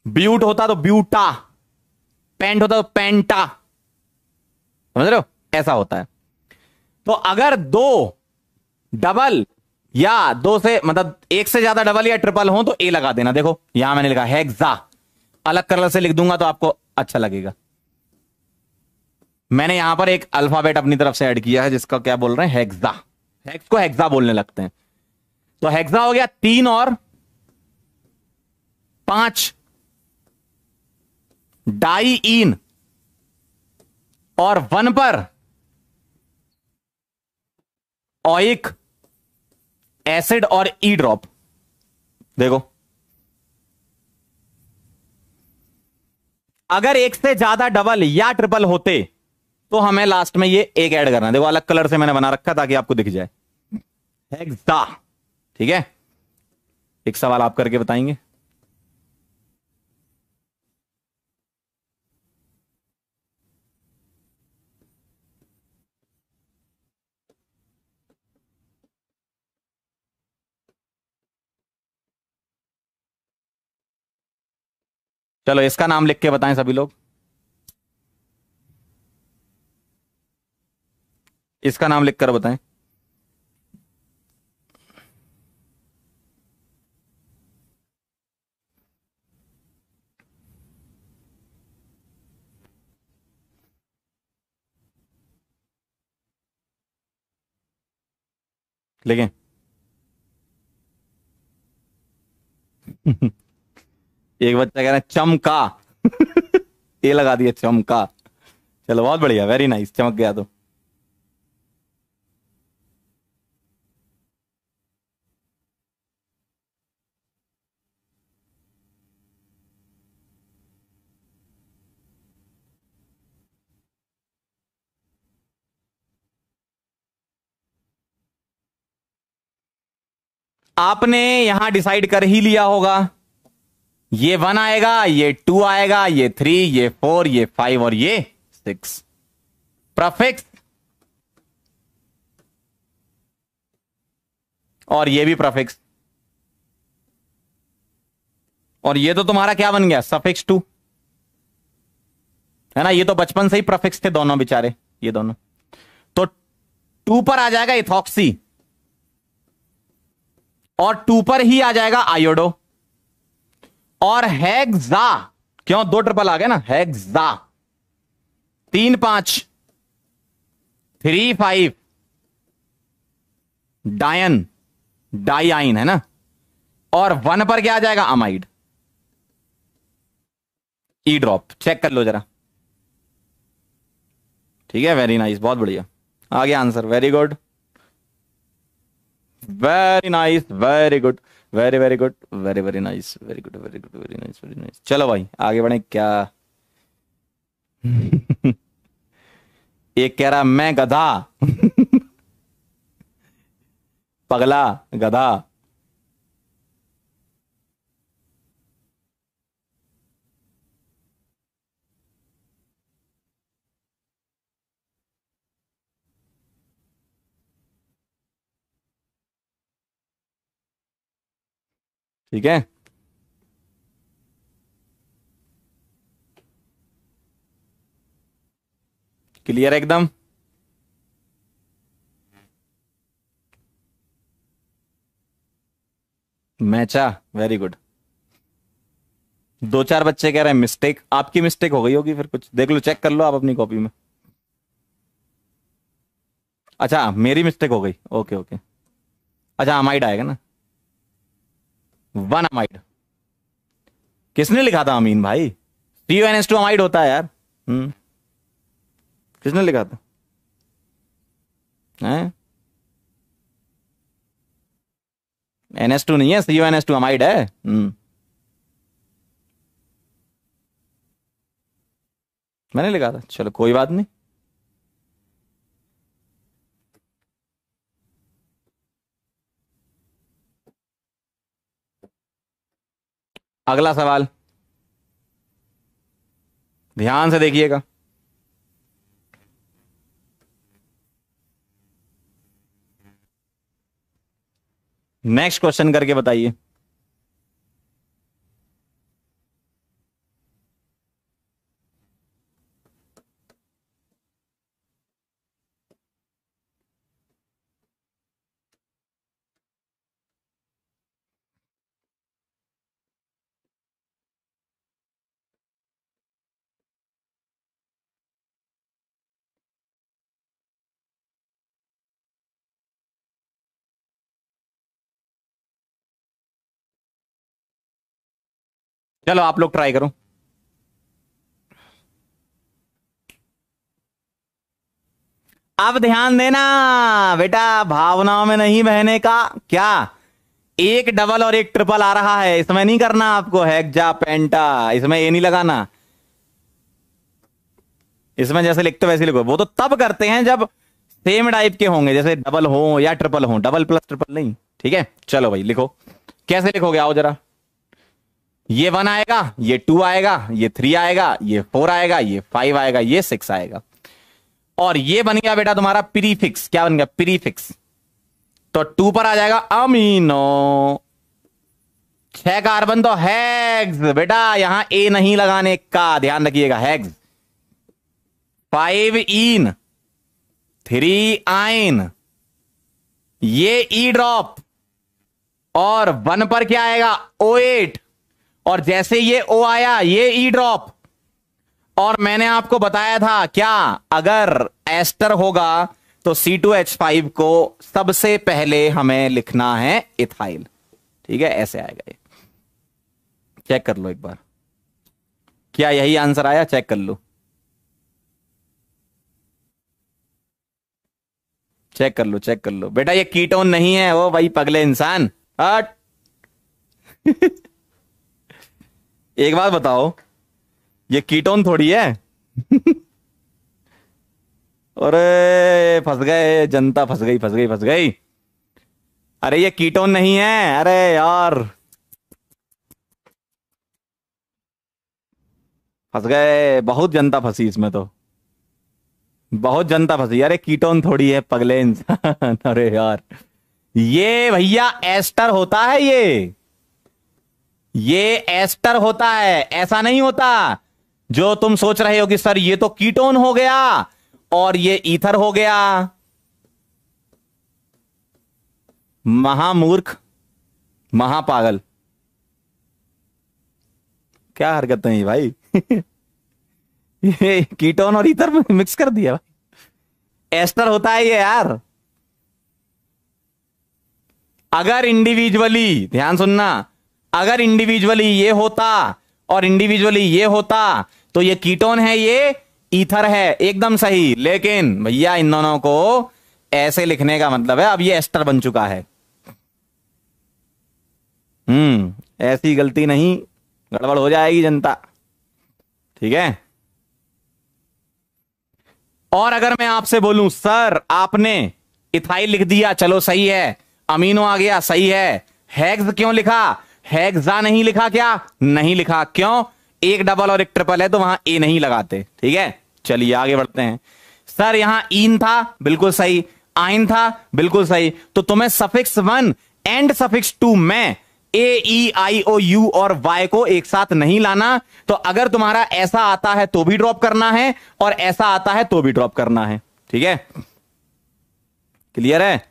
ब्यूट होता तो ब्यूटा, पेंट होता तो पेंटा, समझ रहे हो? ऐसा होता है। तो अगर 2 डबल या 2 से मतलब 1 से ज्यादा डबल या ट्रिपल हो तो ए लगा देना। देखो यहां मैंने लिखा हेक्सा, अलग कलर से लिख दूंगा तो आपको अच्छा लगेगा। मैंने यहां पर एक अल्फाबेट अपनी तरफ से ऐड किया है जिसका क्या बोल रहे हैं, हेक्सा। हेक्स को हेक्सा बोलने लगते हैं। तो हेक्सा हो गया 3 और 5 डाईइन, और 1 पर ओइक एसिड और ई ड्रॉप। देखो अगर 1 से ज्यादा डबल या ट्रिपल होते तो हमें लास्ट में ये एक ऐड करना है। देखो अलग कलर से मैंने बना रखा ताकि आपको दिख जाए, हेक्सा, ठीक है। एक सवाल आप करके बताएंगे। चलो इसका नाम लिख के बताएं सभी लोग, इसका नाम लिख कर बताएं। लिखें। एक बच्चा कह रहा है चमका। ये लगा दिया चमका। चलो बहुत बढ़िया, वेरी नाइस, चमक गया तो। आपने यहां डिसाइड कर ही लिया होगा, ये 1 आएगा, ये 2 आएगा, ये 3, ये 4, ये 5 और ये 6। प्रफिक्स, और ये भी प्रफिक्स, और ये तो तुम्हारा क्या बन गया, सफिक्स 2, है ना। ये तो बचपन से ही प्रफिक्स थे दोनों बेचारे, ये दोनों। तो 2 पर आ जाएगा इथॉक्सी, और 2 पर ही आ जाएगा आयोडो, और हेक्सा, क्यों 2 ट्रिपल आ गए ना, हेक्सा। 3 5 3 5 डायन, डाइआइन, है ना। और 1 पर क्या आ जाएगा, अमाइड, ई ड्रॉप। चेक कर लो जरा, ठीक है, वेरी नाइस, बहुत बढ़िया, आ गया answer, very good. Very nice, very good, very very good, very very nice, very good, very good, very nice, very nice. चलो भाई आगे बढ़े क्या। एक कह रहा मैं गधा। पगला, गधा। ठीक है, क्लियर एकदम। मैचा, वेरी गुड। दो चार बच्चे कह रहे हैं मिस्टेक, आपकी मिस्टेक हो गई होगी, फिर कुछ देख लो, चेक कर लो आप अपनी कॉपी में। अच्छा मेरी मिस्टेक हो गई, ओके ओके। अच्छा अमाइड आएगा ना, वन अमाइड। किसने लिखा था अमीन भाई? CuNS2 अमाइड होता है यार। किसने लिखा था? हैं? NS2 नहीं है, CuNS2 अमाइड है। मैंने लिखा था, चलो कोई बात नहीं। अगला सवाल ध्यान से देखिएगा। नेक्स्ट क्वेश्चन करके बताइए। चलो आप लोग ट्राई करो। अब ध्यान देना बेटा, भावनाओं में नहीं बहने का। क्या एक डबल और एक ट्रिपल आ रहा है, इसमें नहीं करना आपको हेक्सा पेंटा, इसमें ये नहीं लगाना। इसमें जैसे लिखते वैसे लिखो। वो तो तब करते हैं जब सेम टाइप के होंगे, जैसे डबल हो या ट्रिपल हो, डबल प्लस ट्रिपल नहीं। ठीक है चलो भाई लिखो। कैसे लिखोगे आओ जरा। ये 1 आएगा, ये 2 आएगा, ये 3 आएगा, ये 4 आएगा, ये 5 आएगा, ये 6 आएगा। और ये बन गया बेटा तुम्हारा प्रीफिक्स। क्या बन गया? प्रीफिक्स। तो 2 पर आ जाएगा अमीनो। 6 कार्बन तो हेक्स बेटा, यहां ए नहीं लगाने का, ध्यान रखिएगा, हेक्स। 5 ईन, 3 आइन, ये ई ड्रॉप। और 1 पर क्या आएगा? O8। और जैसे ये O आया, ये ई ड्रॉप। और मैंने आपको बताया था क्या, अगर एस्टर होगा तो C2H5 को सबसे पहले हमें लिखना है इथाइल। ठीक है ऐसे आएगा ये। चेक कर लो एक बार, क्या यही आंसर आया? चेक कर लो, चेक कर लो, चेक कर लो बेटा। ये कीटोन नहीं है, वो भाई पगले इंसान, हट। एक बात बताओ, ये कीटोन थोड़ी है। अरे फंस गए जनता, फंस गई, फंस गई, फंस गई। अरे ये कीटोन नहीं है, अरे यार फंस गए। बहुत जनता फंसी इसमें तो, बहुत जनता फंसी। अरे कीटोन थोड़ी है पगले इंसान। अरे यार ये भैया एस्टर होता है, ये एस्टर होता है, ऐसा नहीं होता जो तुम सोच रहे हो कि सर ये तो कीटोन हो गया और ये ईथर हो गया। महामूर्ख, महापागल, क्या हरकत है भाई। ये कीटोन और ईथर में मिक्स कर दिया भाई। एस्टर होता है ये यार। अगर इंडिविजुअली, ध्यान सुनना, अगर इंडिविजुअली ये होता और इंडिविजुअली ये होता तो ये कीटोन है, ये ईथर है, एकदम सही। लेकिन भैया इन दोनों को ऐसे लिखने का मतलब है, अब ये एस्टर बन चुका है। ऐसी गलती नहीं, गड़बड़ हो जाएगी जनता। ठीक है। और अगर मैं आपसे बोलूं सर आपने इथाइल लिख दिया, चलो सही है, अमीनो आ गया, सही है, हेक्स क्यों लिखा, हेक्सा नहीं लिखा, क्या नहीं लिखा, क्यों, एक डबल और एक ट्रिपल है तो वहां ए नहीं लगाते। ठीक है, चलिए आगे बढ़ते हैं। सर यहां इन था, बिल्कुल सही, आइन था, बिल्कुल सही, तो तुम्हें सफिक्स 1 एंड सफिक्स 2 में ए ई आई ओ यू और वाई को एक साथ नहीं लाना। तो अगर तुम्हारा ऐसा आता है तो भी ड्रॉप करना है, और ऐसा आता है तो भी ड्रॉप करना है। ठीक है, क्लियर है।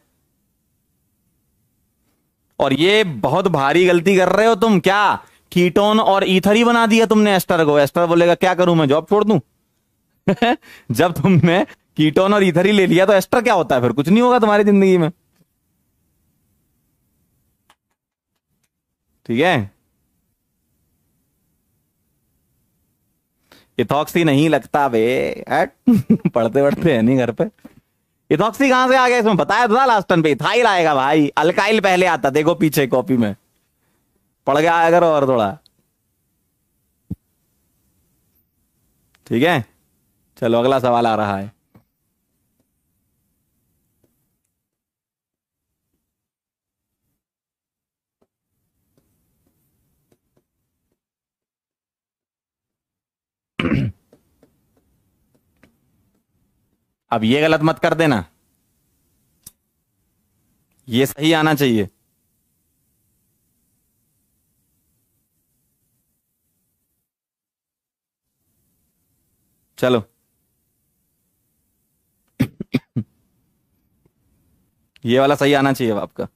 और ये बहुत भारी गलती कर रहे हो तुम, क्या कीटोन और ईथर ही बना दिया तुमने एस्टर को। एस्टर बोलेगा क्या करूं मैं, जॉब छोड़ दूं। जब तुमने कीटोन और ईथर ही ले लिया तो एस्टर क्या होता है, फिर कुछ नहीं होगा तुम्हारी जिंदगी में। ठीक है, इथॉक्सी नहीं लगता बे, हट। पढ़ते पढ़ते है नहीं घर पे। इथॉक्सी कहां से आ गया, इसमें बताया था लास्ट टर्न पे इथाइल आएगा भाई, अल्काइल पहले आता, देखो पीछे कॉपी में पढ़ के आया करो और थोड़ा। ठीक है, चलो अगला सवाल आ रहा है। अब ये गलत मत कर देना, ये सही आना चाहिए। चलो ये वाला सही आना चाहिए अब आपका।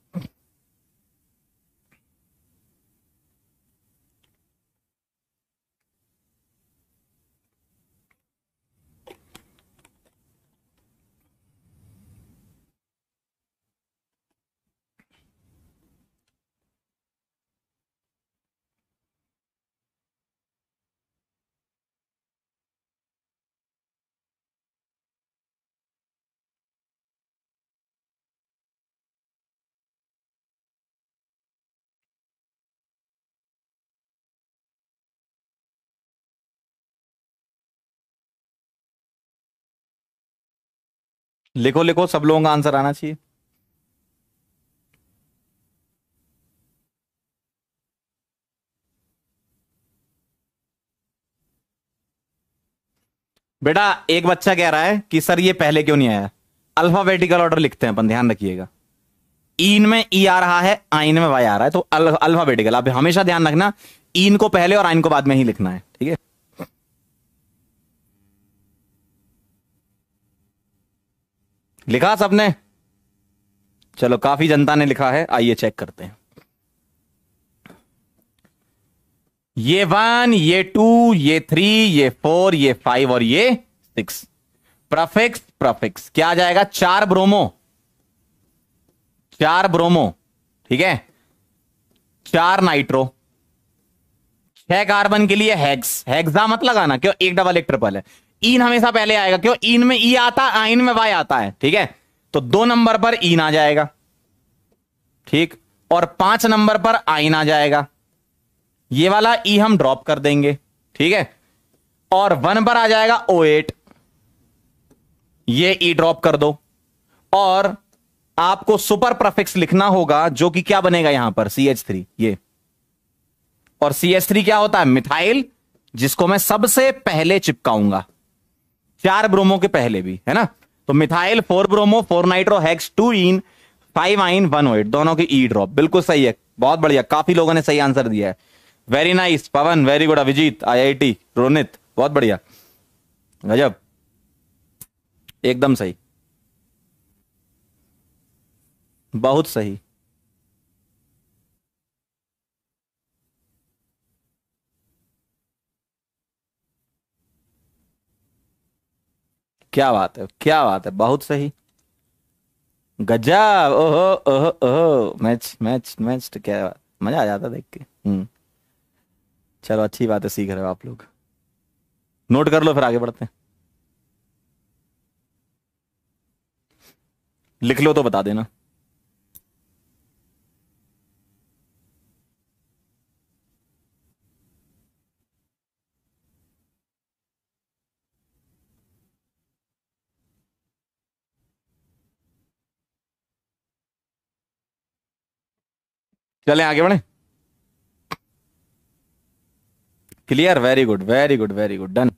लिखो लिखो, सब लोगों का आंसर आना चाहिए। बेटा एक बच्चा कह रहा है कि सर ये पहले क्यों नहीं आया। अल्फाबेटिकल ऑर्डर लिखते हैं अपन, ध्यान रखिएगा। ईन में ई आ रहा है, आइन में वाई आ रहा है, तो अल्फाबेटिकल आप हमेशा ध्यान रखना, ईन को पहले और आइन को बाद में ही लिखना है। ठीक है, लिखा सबने, चलो काफी जनता ने लिखा है, आइए चेक करते हैं। ये 1, ये 2, ये 3, ये 4, ये 5 और ये 6। प्रफिक्स प्रफिक्स क्या आ जाएगा, 4 ब्रोमो, 4 ब्रोमो, ठीक है, 4 नाइट्रो, 6 कार्बन के लिए हेक्स, हेक्सा मत लगाना, क्यों, एक डबल एक ट्रिपल है। इन हमेशा पहले आएगा, क्यों, इन में ई आता, आइन में वाई आता है। ठीक है, तो 2 नंबर पर इन आ जाएगा, ठीक, और 5 नंबर पर आइन आ जाएगा। ये वाला ई हम ड्रॉप कर देंगे, ठीक है, और 1 पर आ जाएगा O8, ये ई ड्रॉप कर दो, और आपको सुपर प्रफिक्स लिखना होगा जो कि क्या बनेगा यहां पर CH3, ये, और CH3 क्या होता है, मिथाइल, जिसको मैं सबसे पहले चिपकाऊंगा 4 ब्रोमो के पहले भी, है ना। तो मिथाइल 4 ब्रोमो 4 नाइट्रो हेक्स 2 इन 5 आइन 1 OH, दोनों की ई ड्रॉप, बिल्कुल सही है, बहुत बढ़िया, काफी लोगों ने सही आंसर दिया है। Very nice Pavan, very good Abhijeet, IIT Ronit, बहुत बढ़िया, गजब, एकदम सही, बहुत सही। क्या बात है, क्या बात है, बहुत सही, गजब, ओहो ओहो ओहो, मैच मैच मैच, तो क्या बात, मजा आ जाता देख के। चलो अच्छी बात है, सीख रहे हो आप लोग, नोट कर लो फिर आगे बढ़ते हैं। लिख लो तो बता देना। चले आगे बढ़े। Clear, very good very good very good, done.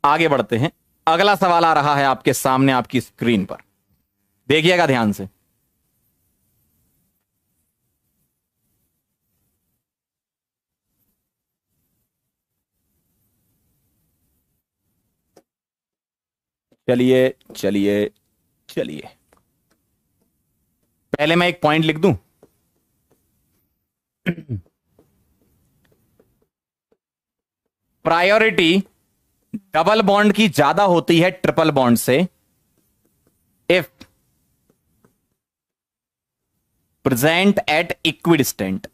आगे बढ़ते हैं। अगला सवाल आ रहा है आपके सामने आपकी स्क्रीन पर, देखिएगा ध्यान से। चलिए चलिए चलिए, पहले मैं एक पॉइंट लिख दूं। प्रायोरिटी डबल बॉन्ड की ज्यादा होती है ट्रिपल बॉन्ड से इफ प्रेजेंट एट इक्विडिस्टेंट।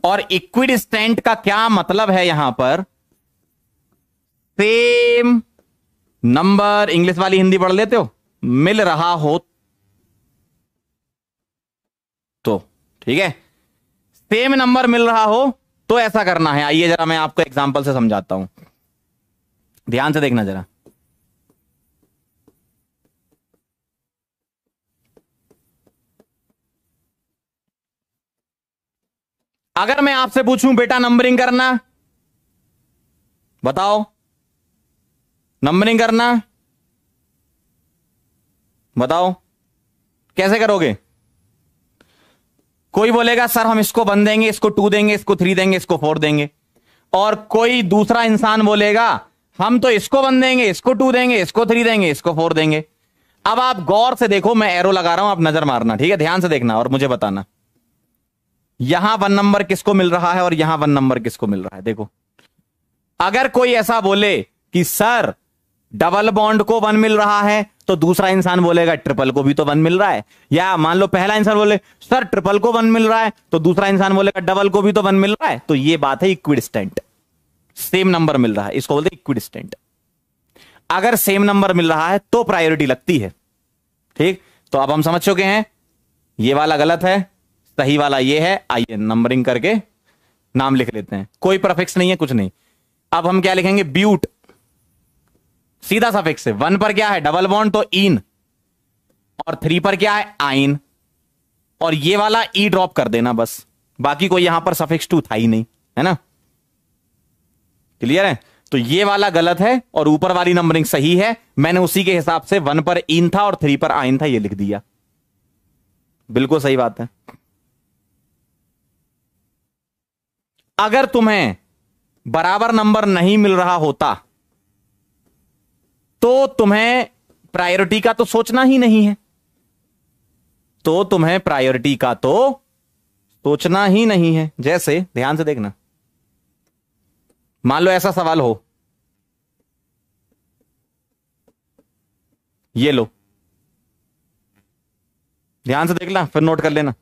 और इक्विडिस्टेंट का क्या मतलब है यहां पर? सेम नंबर, इंग्लिश वाली हिंदी पढ़ लेते हो, मिल रहा हो तो ठीक है, सेम नंबर मिल रहा हो तो ऐसा करना है। आइए जरा मैं आपको एग्जांपल से समझाता हूं, ध्यान से देखना जरा। अगर मैं आपसे पूछूं बेटा नंबरिंग करना, बताओ नंबरिंग करना, बताओ कैसे करोगे? कोई बोलेगा सर हम इसको 1 देंगे, इसको 2 देंगे, इसको 3 देंगे, इसको 4 देंगे। और कोई दूसरा इंसान बोलेगा हम तो इसको 1 देंगे, इसको 2 देंगे, इसको 3 देंगे, इसको 4 देंगे। अब आप गौर से देखो, मैं एरो लगा रहा हूं, आप नजर मारना, ठीक है? ध्यान से देखना और मुझे बताना यहां 1 नंबर किसको मिल रहा है और यहां 1 नंबर किसको मिल रहा है। देखो, अगर कोई ऐसा बोले कि सर डबल बॉन्ड को 1 मिल रहा है, तो दूसरा इंसान बोलेगा ट्रिपल को भी तो 1 मिल रहा है। या मान लो पहला इंसान बोले सर ट्रिपल को 1 मिल रहा है, तो दूसरा इंसान बोलेगा डबल को भी तो 1 मिल रहा है। तो ये बात है इक्विडिस्टेंट, सेम नंबर मिल रहा है, इसको बोलते हैं इक्विडिस्टेंट। अगर सेम नंबर मिल रहा है तो प्रायोरिटी लगती है, ठीक? तो अब हम समझ चुके हैं ये वाला गलत है, सही वाला ये है। आइए नंबरिंग करके नाम लिख लेते हैं, कोई प्रफिक्स नहीं है, कुछ नहीं। अब हम क्या लिखेंगे? ब्यूट, सीधा सफिक्स है। 1 पर क्या है? डबल बॉन्ड, तो इन। और 3 पर क्या है? आइन। और ये वाला ई ड्रॉप कर देना बस, बाकी कोई यहां पर सफिक्स 2 था ही नहीं, है ना? क्लियर है? तो ये वाला गलत है और ऊपर वाली नंबरिंग सही है। मैंने उसी के हिसाब से 1 पर इन था और 3 पर आइन था, ये लिख दिया। बिल्कुल सही बात है। अगर तुम्हें बराबर नंबर नहीं मिल रहा होता तो तुम्हें प्रायोरिटी का तो सोचना ही नहीं है, तो तुम्हें प्रायोरिटी का तो सोचना ही नहीं है। जैसे ध्यान से देखना, मान लो ऐसा सवाल हो, ये लो, ध्यान से देख ला फिर नोट कर लेना।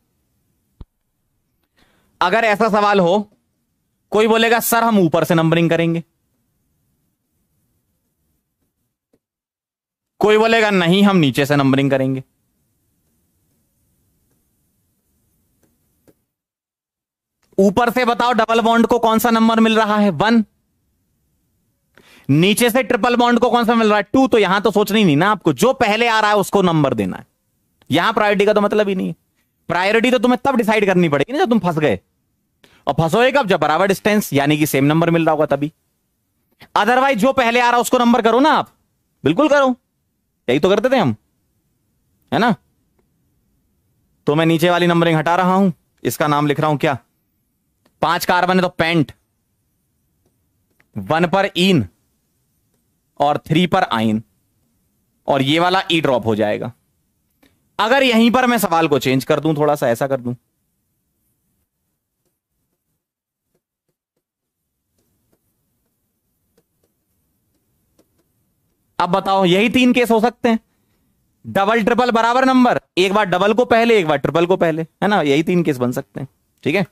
अगर ऐसा सवाल हो, कोई बोलेगा सर हम ऊपर से नंबरिंग करेंगे, कोई बोलेगा नहीं हम नीचे से नंबरिंग करेंगे। ऊपर से बताओ डबल बॉन्ड को कौन सा नंबर मिल रहा है? 1। नीचे से ट्रिपल बॉन्ड को कौन सा मिल रहा है? 2। तो यहां तो सोचना ही नहीं ना आपको, जो पहले आ रहा है उसको नंबर देना है। यहां प्रायोरिटी का तो मतलब ही नहीं है। प्रायोरिटी तो तुम्हें तब डिसाइड करनी पड़ेगी ना जब तुम फंस गए, और फंसोगे कब? जब बराबर डिस्टेंस यानी कि सेम नंबर मिल रहा होगा तभी। अदरवाइज जो पहले आ रहा है उसको नंबर करो ना आप, बिल्कुल करो, यही तो करते थे हम, है ना? तो मैं नीचे वाली नंबरिंग हटा रहा हूं, इसका नाम लिख रहा हूं क्या? 5 कार्बन है तो पेंट, 1 पर इन और 3 पर आइन, और ये वाला ई ड्रॉप हो जाएगा। अगर यहीं पर मैं सवाल को चेंज कर दूं, थोड़ा सा ऐसा कर दूं, अब बताओ, यही 3 केस हो सकते हैं। डबल ट्रिपल बराबर नंबर, एक बार डबल को पहले एक बार ट्रिपल को पहले, है ना? यही 3 केस बन सकते हैं, ठीक है?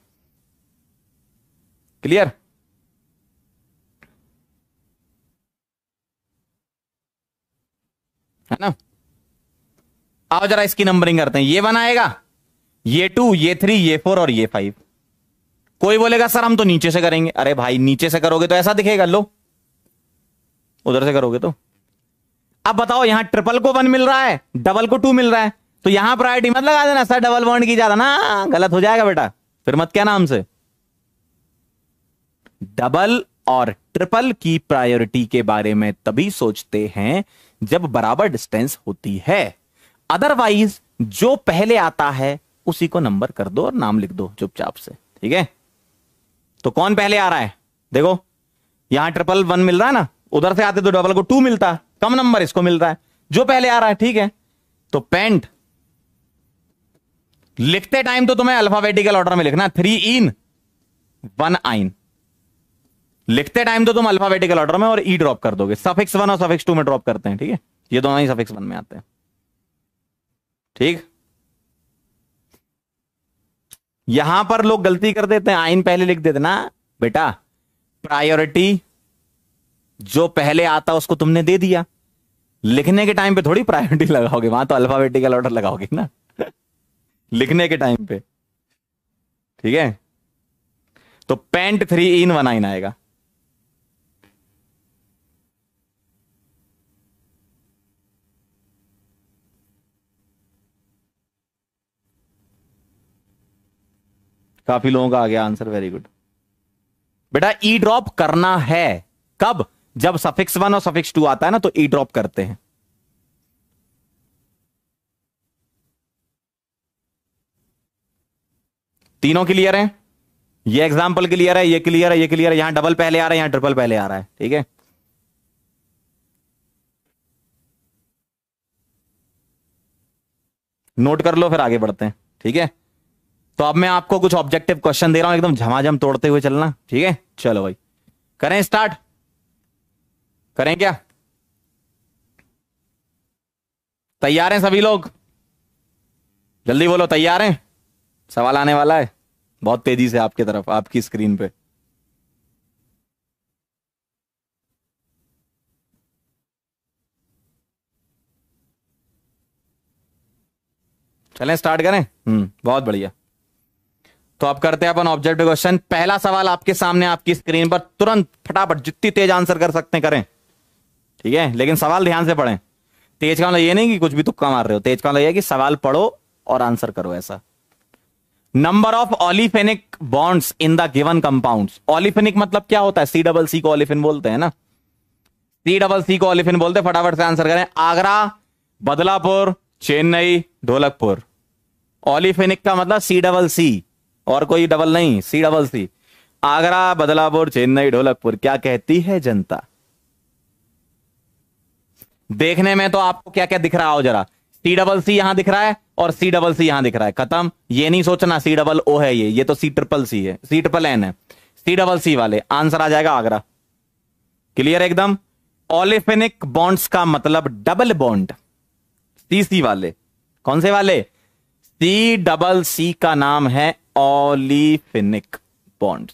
क्लियर? है ना? आओ जरा इसकी नंबरिंग करते हैं। ये 1 आएगा, ये 2, ये 3, ये 4 और ये 5। कोई बोलेगा सर हम तो नीचे से करेंगे। अरे भाई नीचे से करोगे तो ऐसा दिखेगा, लो उधर से करोगे तो अब बताओ, यहां ट्रिपल को 1 मिल रहा है, डबल को 2 मिल रहा है, तो यहां प्रायोरिटी मत लगा देना सर, डबल बॉन्ड की ज्यादा ना, गलत हो जाएगा बेटा, फिर मत क्या नाम से। डबल और ट्रिपल की प्रायोरिटी के बारे में तभी सोचते हैं जब बराबर डिस्टेंस होती है, अदरवाइज जो पहले आता है उसी को नंबर कर दो और नाम लिख दो चुपचाप से, ठीक है। तो कौन पहले आ रहा है, देखो यहां ट्रिपल 1 मिल रहा है ना, उधर से आते तो डबल को 2 मिलता, कम नंबर इसको मिल रहा है, जो पहले आ रहा है, ठीक है। तो पेंट लिखते टाइम तो तुम्हें अल्फाबेटिकल ऑर्डर में लिखना, 3 इन 1 आइन, लिखते टाइम तो तुम अल्फाबेटिकल ऑर्डर में और ई ड्रॉप कर दोगे, सफिक्स 1 और सफिक्स 2 में ड्रॉप करते हैं, ठीक है, ये दोनों ही सफिक्स 1 में आते हैं, ठीक। यहां पर लोग गलती कर देते हैं, आइन पहले लिख देते ना बेटा, प्रायोरिटी जो पहले आता उसको तुमने दे दिया, लिखने के टाइम पे थोड़ी प्रायोरिटी लगाओगे, वहां तो अल्फाबेटिकल ऑर्डर लगाओगे ना लिखने के टाइम पे, ठीक है। तो पेंट 3 इन 1 आइन आएगा। काफी लोगों का आ गया आंसर, वेरी गुड बेटा। ई ड्रॉप करना है कब, जब सफिक्स 1 और सफिक्स 2 आता है ना, तो ई ड्रॉप करते हैं। तीनों क्लियर है, ये एग्जांपल क्लियर है, ये क्लियर है, ये क्लियर है, यहां डबल पहले आ रहा है, यहां ट्रिपल पहले आ रहा है, ठीक है। नोट कर लो, फिर आगे बढ़ते हैं, ठीक है। तो अब मैं आपको कुछ ऑब्जेक्टिव क्वेश्चन दे रहा हूं, एकदम झमाझम तोड़ते हुए चलना, ठीक है। चलो भाई करें स्टार्ट, करें क्या, तैयार हैं सभी लोग, जल्दी बोलो तैयार हैं, सवाल आने वाला है बहुत तेजी से आपकी तरफ, आपकी स्क्रीन पे। चलें स्टार्ट करें, बहुत बढ़िया। तो अब करते हैं अपन ऑब्जेक्टिव क्वेश्चन। पहला सवाल आपके सामने आपकी स्क्रीन पर, तुरंत फटाफट जितनी तेज आंसर कर सकते हैं करें, ठीक है। लेकिन सवाल ध्यान से पढ़ें, तेज का मतलब ये नहीं कि कुछ भी तुक्का मार रहे हो, तेज का मतलब ये कि सवाल पढ़ो और आंसर करो, ऐसा। Number of olefinic bonds in the given compounds. Olefinic मतलब क्या होता है, सी डबल सी को ऑलिफिन बोलते हैं ना, सी डबल सी को ऑलिफिन बोलते हैं। फटाफट से आंसर करें, आगरा, बदलापुर, चेन्नई, ढोलकपुर। ऑलिफेनिक का मतलब सी डबल सी, और कोई डबल नहीं, C double C. Agra, Badlapur, Chennai, Dholakpur. क्या कहती है जनता। देखने में तो आपको क्या क्या दिख रहा हो जरा, सी डबल सी यहां दिख रहा है और सी डबल सी यहां दिख रहा है, खत्म। ये नहीं सोचना सी डबल ओ है, ये तो सी ट्रिपल सी है, सी ट्रिपल एन है, सी डबल सी वाले। आंसर आ जाएगा आगरा, क्लियर एकदम। ऑलिफेनिक बॉन्ड्स का मतलब डबल बॉन्ड, सी सी वाले। कौन से वाले, सी डबल सी का नाम है ऑलिफेनिक बॉन्ड।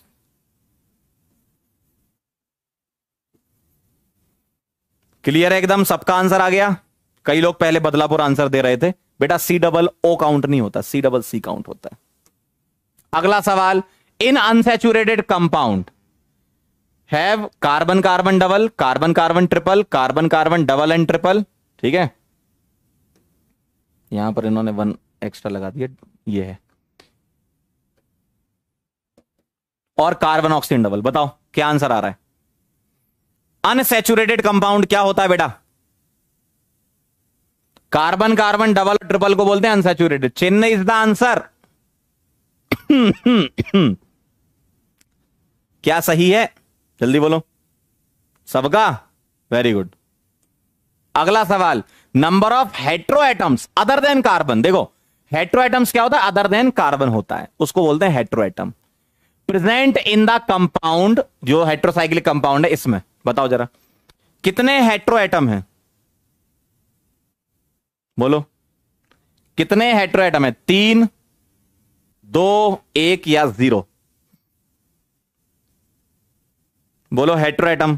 क्लियर है एकदम, सबका आंसर आ गया। कई लोग पहले बदलापुर आंसर दे रहे थे, बेटा सी डबल ओ काउंट नहीं होता, सी डबल सी काउंट होता है। अगला सवाल, in unsaturated compound have carbon carbon double, carbon carbon triple, carbon carbon double and triple, ठीक है। यहां पर इन्होंने 1 एक्स्ट्रा लगा दिया, ये है, और कार्बन ऑक्सीजन डबल। बताओ क्या आंसर आ रहा है। अनसैचुरेटेड कंपाउंड क्या होता है बेटा, कार्बन कार्बन डबल ट्रिपल को बोलते हैं unsaturated. Chennai is the answer. क्या सही है, जल्दी बोलो सबका, वेरी गुड। अगला सवाल, number of hetero atoms other than carbon. देखो हेट्रो एटम्स क्या होता है, अदर देन कार्बन होता है, उसको बोलते हैं hetero atom. Present in the compound, जो हेट्रोसाइक्लिक कंपाउंड है इसमें, बताओ जरा कितने हेट्रो एटम हैं, बोलो कितने हेट्रो एटम है, 3, 2, 1 या 0। बोलो हेट्रो एटम।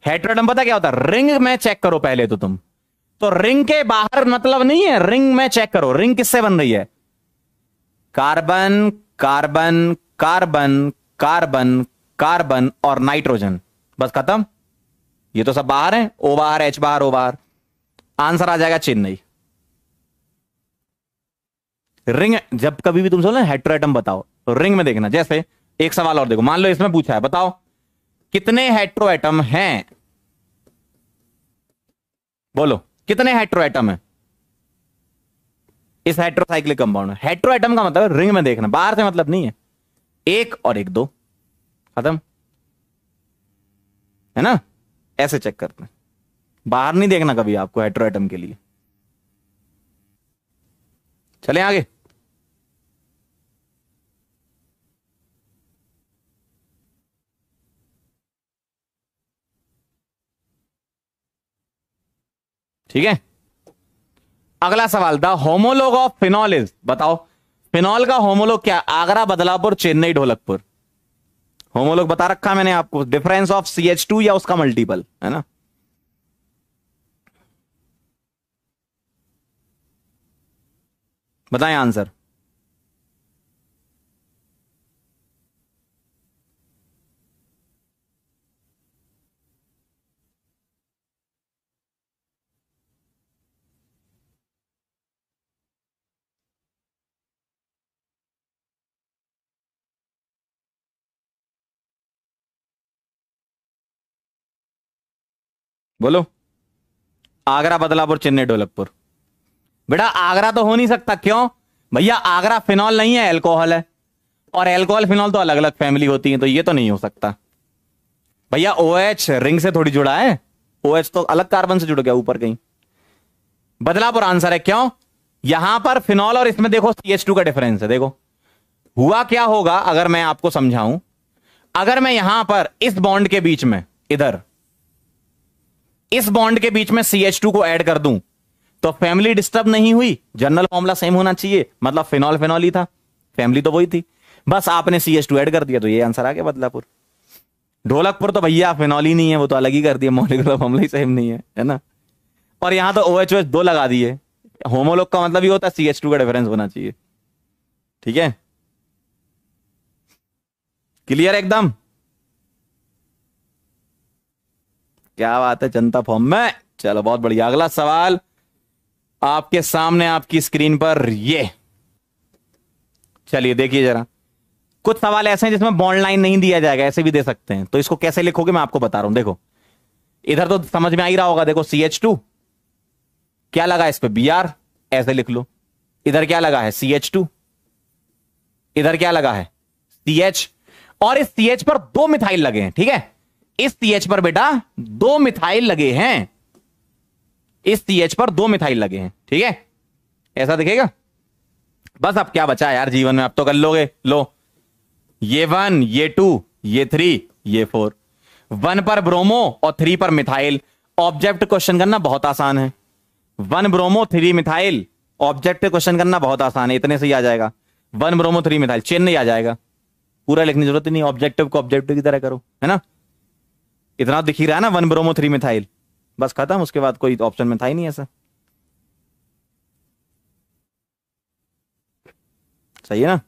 हेट्रो एटम पता क्या होता है, रिंग में चेक करो पहले तो तुम, तो रिंग के बाहर मतलब नहीं है, रिंग में चेक करो, रिंग किससे बन रही है, carbon carbon carbon carbon carbon और नाइट्रोजन, बस खत्म। ये तो सब बाहर है, ओ बाहर, एच बाहर, ओ बाहर। आंसर आ जाएगा चेन्नई। रिंग, जब कभी भी तुम सोचो ना हेट्रोएटम बताओ, तो रिंग में देखना। जैसे एक सवाल और देखो, मान लो इसमें पूछा है, बताओ कितने हेट्रोएटम हैं, बोलो कितने हेट्रोएटम है इस हेट्रोसाइक्लिक कंपाउंड में। हेट्रोएटम का मतलब रिंग में देखना, बाहर से मतलब नहीं है। एक और एक, दो, खत्म, है ना। ऐसे चेक करते हैं, बाहर नहीं देखना कभी आपको हेट्रोएटम के लिए। चलें आगे। ठीक है, अगला सवाल, the homologue of phenol is, बताओ फिनॉल का होमोलोग क्या। आगरा, बदलापुर, चेन्नई, ढोलकपुर। होमोलोग बता रखा मैंने आपको, डिफरेंस ऑफ CH2 या उसका मल्टीपल, है ना। बताएं आंसर। बोलो, आगरा, बदलापुर, चेन्नई, ढोलकपुर। बेटा आगरा तो हो नहीं सकता, क्यों भैया, आगरा फिनॉल नहीं है, अल्कोहल है, और अल्कोहल फिनॉल तो अलग अलग फैमिली होती है, तो ये तो नहीं हो सकता भैया। OH रिंग से थोड़ी जुड़ा है, OH तो अलग कार्बन से जुड़ गया ऊपर कहीं। बदलापुर आंसर है, क्यों, यहां पर फिनॉल और इसमें देखो CH2 का डिफरेंस है। देखो हुआ क्या होगा, अगर मैं आपको समझाऊं, अगर मैं यहां पर इस बॉन्ड के बीच में, इधर इस बॉन्ड के बीच में CH2 को ऐड कर दूं, तो फैमिली डिस्टर्ब नहीं हुई, जनरल फॉर्मूला सेम होना चाहिए, मतलब फिनॉल फिनॉल ही था, फैमिली तो वही थी, बस आपने CH2 ऐड कर दिया, तो ये आंसर आ गया बदलापुर। ढोलकपुर तो भैया फिनॉल ही नहीं है, वो तो अलग ही कर दिया, मॉलिक्यूलर फॉर्मूला ही सेम नहीं है ना। और यहां तो OH दो लगा दिए। होमोलोग का मतलब ही होता है CH2 का डिफरेंस होना चाहिए। ठीक है, क्लियर एकदम, क्या बात है, जनता फॉर्म में। चलो बहुत बढ़िया, अगला सवाल आपके सामने आपकी स्क्रीन पर, ये चलिए देखिए जरा। कुछ सवाल ऐसे हैं जिसमें बॉन्ड लाइन नहीं दिया जाएगा, ऐसे भी दे सकते हैं, तो इसको कैसे लिखोगे मैं आपको बता रहा हूं। देखो इधर तो समझ में आ ही रहा होगा, देखो CH2 क्या लगा इस पे, Br, ऐसे लिख लो। इधर क्या लगा है, CH2, इधर क्या लगा है, CH, और इस CH पर दो मिथाइल लगे हैं। ठीक है, इस CH पर बेटा दो मिथाइल लगे हैं, इस CH पर दो मिथाइल लगे हैं। ठीक है, ऐसा दिखेगा। बस अब क्या बचा यार जीवन में, अब तो कर लोगे। लो ये 1, ये 2, ये 3, ये 4, 1 पर ब्रोमो और 3 पर मिथाइल। ऑब्जेक्ट क्वेश्चन करना बहुत आसान है, 1 ब्रोमो 3 मिथाइल, ऑब्जेक्ट क्वेश्चन करना बहुत आसान है, इतने से ही आ जाएगा। 1 ब्रोमो 3 मिथाइल, चेन नहीं आ जाएगा, पूरा लिखने की जरूरत ही नहीं, ऑब्जेक्टिव को ऑब्जेक्टिव की तरह करो, है ना। इतना दिख ही रहा है ना, 1 ब्रोमो 3 मिथाइल, बस खत्म, उसके बाद कोई ऑप्शन में था ही नहीं ऐसा। सही है ना,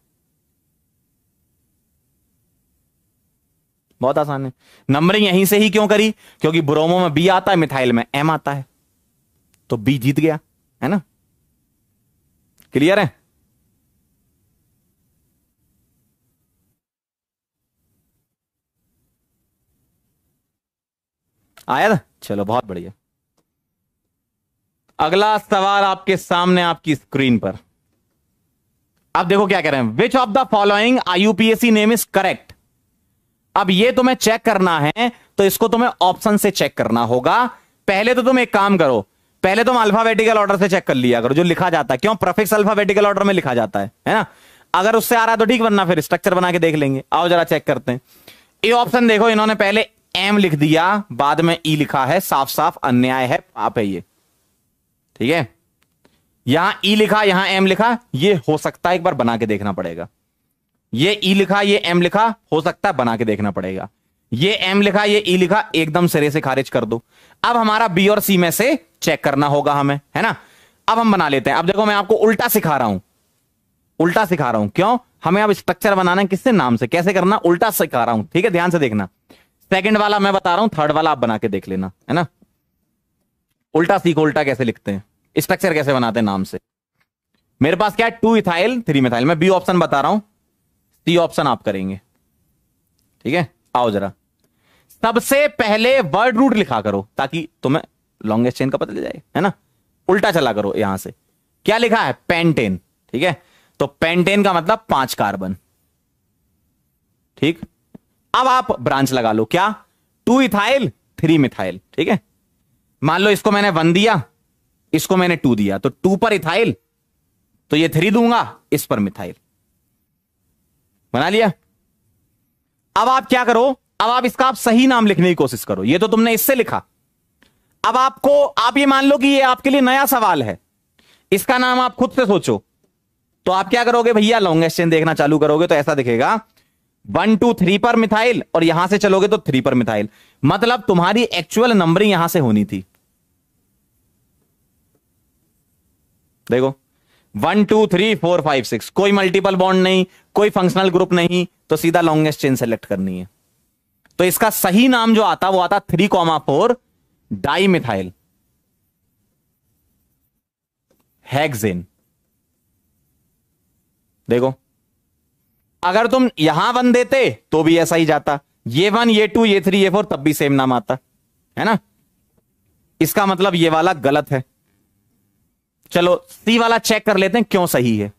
बहुत आसान है। नंबरिंग यहीं से ही क्यों करी, क्योंकि ब्रोमो में B आता है, मिथाइल में M आता है, तो B जीत गया, है ना। क्लियर है, आया था। चलो बहुत बढ़िया, अगला सवाल आपके सामने आपकी स्क्रीन पर। अब देखो क्या कह रहे हैं, which of the following IUPAC name is correct. अब ये तुम्हें चेक करना है, तो इसको तुम्हें ऑप्शन से चेक करना होगा। पहले तो तुम एक काम करो, पहले तुम अल्फाबेटिकल ऑर्डर से चेक कर लिया करो, जो लिखा जाता है, क्यों प्रीफिक्स अल्फाबेटिकल ऑर्डर में लिखा जाता है ना। अगर उससे आ रहा है तो ठीक, वरना फिर स्ट्रक्चर बना के देख लेंगे। आओ जरा चेक करते हैं। ये ऑप्शन देखो, इन्होंने पहले M लिख दिया, बाद में E लिखा है, साफ साफ अन्याय है, पाप है ये। ठीक है, यहां E लिखा, यहां M लिखा, ये हो सकता है एक बार बना के देखना पड़ेगा। ये E लिखा, ये M लिखा, हो सकता है बना के देखना पड़ेगा। ये M लिखा, ये E लिखा, एकदम सिरे से खारिज कर दो। अब हमारा B और C में से चेक करना होगा हमें, है ना। अब हम बना लेते हैं। अब देखो मैं आपको उल्टा सिखा रहा हूं, उल्टा सिखा रहा हूं, क्यों, हमें अब स्ट्रक्चर बनाना है, किससे, नाम से, कैसे करना, उल्टा सिखा रहा हूं। ठीक है, ध्यान से देखना। सेकंड वाला मैं बता रहा हूं, थर्ड वाला आप बना के देख लेना, है ना। उल्टा सीखो, उल्टा कैसे लिखते हैं, स्ट्रक्चर कैसे बनाते हैं नाम से। मेरे पास क्या है, 2 इथाइल 3 मिथाइल। मैं बी ऑप्शन बता रहा हूं, सी ऑप्शन आप करेंगे, ठीक है। आओ जरा, सबसे पहले वर्ड रूट लिखा करो ताकि तुम्हें लॉन्गेस्ट चेन का पता चल जाए, है ना। उल्टा चला करो, यहां से क्या लिखा है, पेंटेन, ठीक है। तो पेंटेन का मतलब 5 कार्बन, ठीक। अब आप ब्रांच लगा लो, क्या, 2 इथाइल 3 मिथाइल, ठीक है। मान लो इसको मैंने 1 दिया, इसको मैंने 2 दिया, तो 2 पर इथाइल, तो ये 3 दूंगा, इस पर मिथाइल, बना लिया। अब आप क्या करो, अब आप इसका आप सही नाम लिखने की कोशिश करो। ये तो तुमने इससे लिखा, अब आपको, आप ये मान लो कि ये आपके लिए नया सवाल है, इसका नाम आप खुद से सोचो। तो आप क्या करोगे भैया, लॉन्गेस्ट चेन देखना चालू करोगे तो ऐसा दिखेगा 1 2 3 पर मिथाइल, और यहां से चलोगे तो 3 पर मिथाइल। मतलब तुम्हारी एक्चुअल नंबरिंग यहां से होनी थी, देखो 1 2 3 4 5 6, कोई मल्टीपल बॉन्ड नहीं, कोई फंक्शनल ग्रुप नहीं, तो सीधा लॉन्गेस्ट चेन सेलेक्ट करनी है। तो इसका सही नाम जो आता वो आता 3,4 डाई मिथाइल हेक्सेन। देखो, अगर तुम यहां 1 देते तो भी ऐसा ही जाता, ये 1 ये 2 ये 3 ये 4 तब भी सेम नाम आता, है ना। इसका मतलब ये वाला गलत है। चलो सी वाला चेक कर लेते हैं क्यों सही है।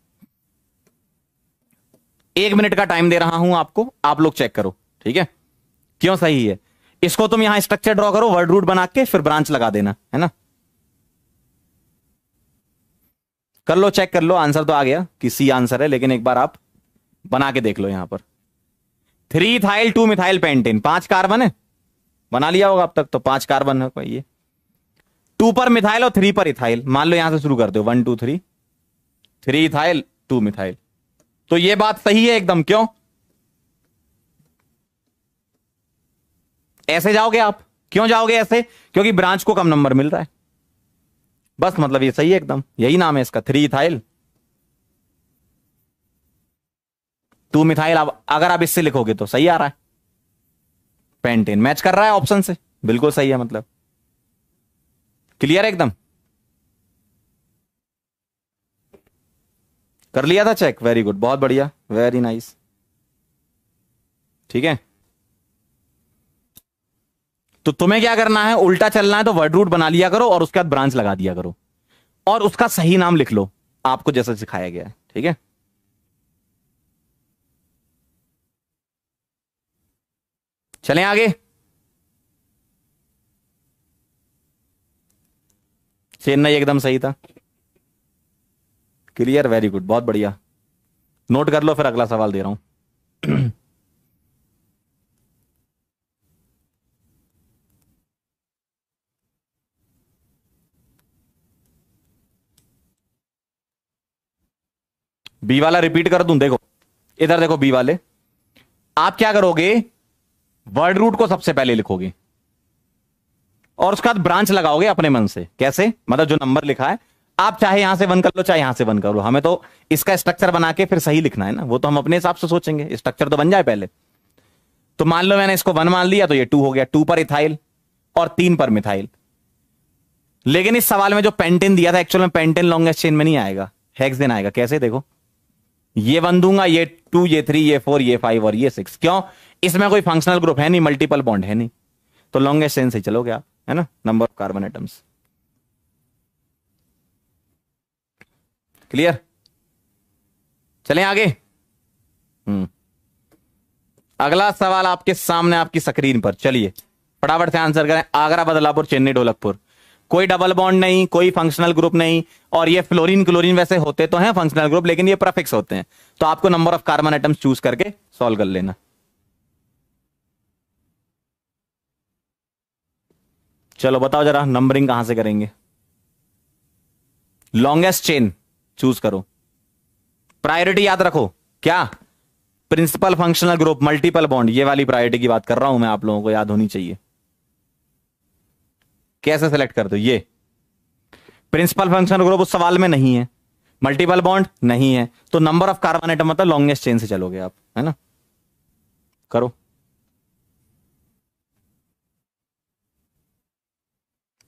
1 मिनट का टाइम दे रहा हूं आपको, आप लोग चेक करो, ठीक है, क्यों सही है। इसको तुम यहां स्ट्रक्चर ड्रॉ करो, वर्ड रूट बना के फिर ब्रांच लगा देना, है ना। कर लो, चेक कर लो, आंसर तो आ गया कि सी आंसर है, लेकिन एक बार आप बना के देख लो। यहां पर 3 इथाइल 2 मिथाइल पेंटेन, 5 कार्बन है, बना लिया होगा अब तक, तो 5 कार्बन है ये। 2 पर मिथाइल और 3 पर इथाइल, मान लो यहां से शुरू कर दो, 1 2 3, 3 इथाइल 2 मिथाइल। तो ये बात सही है एकदम, क्यों ऐसे जाओगे आप, क्यों जाओगे ऐसे, क्योंकि ब्रांच को कम नंबर मिल रहा है, बस मतलब ये सही है एकदम, यही नाम है इसका, 3 इथाइल 2 मिथाइल। अगर आप इससे लिखोगे तो सही आ रहा है, पेंटेन मैच कर रहा है ऑप्शन से, बिल्कुल सही है। मतलब क्लियर है एकदम, कर लिया था चेक, वेरी गुड, बहुत बढ़िया, वेरी नाइस, ठीक है। तो तुम्हें क्या करना है, उल्टा चलना है, तो वर्ड रूट बना लिया करो और उसके बाद ब्रांच लगा दिया करो, और उसका सही नाम लिख लो आपको जैसा सिखाया गया है, ठीक है। चलें आगे, चेन्नई एकदम सही था, क्लियर, वेरी गुड, बहुत बढ़िया। नोट कर लो, फिर अगला सवाल दे रहा हूं। बी वाला रिपीट कर दूं, देखो इधर देखो, बी वाले आप क्या करोगे, वर्ड रूट को सबसे पहले लिखोगे और उसके बाद ब्रांच लगाओगे अपने मन से। कैसे, मतलब जो नंबर लिखा है आप चाहे यहां से 1 कर लो चाहे यहां से 1 कर लो, हमें तो इसका स्ट्रक्चर बना के फिर सही लिखना है ना, वो तो हम अपने हिसाब से सोचेंगे, स्ट्रक्चर तो बन जाए पहले। तो मान लो मैंने इसको 1 मान लिया, तो ये 2 हो गया, 2 पर इथाइल और 3 पर मिथाइल। लेकिन इस सवाल में जो पेंटेन दिया था, एक्चुअल में पेंटेन लॉन्गेस्ट चेन में नहीं आएगा, हेक्सेन आएगा। कैसे, देखो ये 1 दूंगा, ये 2 ये 3 ये 4 ये 5 और ये 6, क्यों, इसमें कोई फंक्शनल ग्रुप है नहीं, मल्टीपल बॉन्ड है नहीं, तो लॉन्गेस्ट चेन से चलोगे आप, है ना, number of carbon atoms. Clear, चलें आगे। अगला सवाल आपके सामने आपकी स्क्रीन पर, चलिए फटाफट से आंसर करें। आगरा, बदलापुर, चेन्नई, ढोलकपुर, कोई डबल बॉन्ड नहीं, कोई फंक्शनल ग्रुप नहीं, और ये फ्लोरीन क्लोरीन वैसे होते तो हैं फंक्शनल ग्रुप, लेकिन ये प्रीफिक्स होते हैं, तो आपको number of carbon atoms choose करके सॉल्व कर लेना। चलो बताओ जरा, नंबरिंग कहां से करेंगे, लॉन्गेस्ट चेन चूज करो, प्रायोरिटी याद रखो, क्या, principal functional group multiple bond, ये वाली प्रायोरिटी की बात कर रहा हूं मैं, आप लोगों को याद होनी चाहिए। कैसे सेलेक्ट कर दो, ये प्रिंसिपल फंक्शनल ग्रुप उस सवाल में नहीं है, मल्टीपल बॉन्ड नहीं है, तो नंबर ऑफ कार्बन एटम मतलब लॉन्गेस्ट चेन से चलोगे आप, है ना। करो,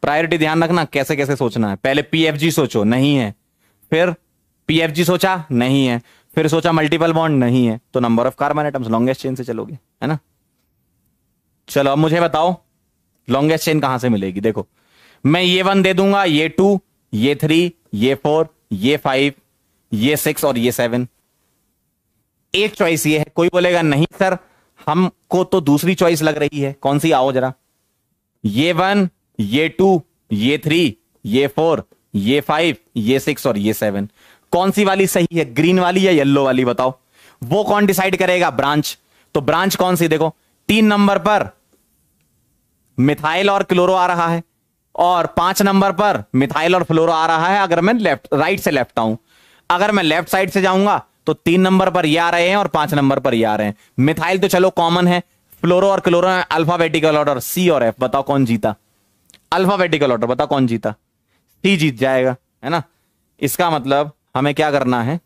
प्रायोरिटी ध्यान रखना, कैसे कैसे सोचना है। पहले पीएफजी सोचो, नहीं है। फिर पीएफजी सोचा, नहीं है। फिर सोचा मल्टीपल बॉन्ड, नहीं है। तो number of carbon atoms, longest chain से चलोगे, है ना। चलो अब मुझे बताओ लॉन्गेस्ट चेन कहां से मिलेगी। देखो मैं ये 1 दे दूंगा, ये 2, ये 3, ये 4, ये 5, ये 6 और ये 7। एक चॉइस ये है। कोई बोलेगा नहीं सर हमको तो दूसरी चॉइस लग रही है, कौन सी, आओ जरा। ये 1, ये 2, ये 3, ये 4, ये 5, ये 6 और ये 7, कौन सी वाली सही है, ग्रीन वाली या येलो वाली, बताओ। वो कौन डिसाइड करेगा, ब्रांच। तो ब्रांच कौन सी, देखो 3 नंबर पर मिथाइल और क्लोरो आ रहा है, और 5 नंबर पर मिथाइल और फ्लोरो आ रहा है। अगर मैं राइट से लेफ्ट आऊं, अगर मैं लेफ्ट साइड से जाऊंगा तो 3 नंबर पर ये आ रहे हैं और 5 नंबर पर ये आ रहे हैं। मिथाइल तो चलो कॉमन है, फ्लोरो और क्लोरो है अल्फाबेटिकल ऑर्डर सी और एफ, बताओ कौन जीता। अल्फाबेटिकल ऑर्डर, बताओ कौन जीता, सी जीत जाएगा, है ना। इसका मतलब हमें क्या करना है,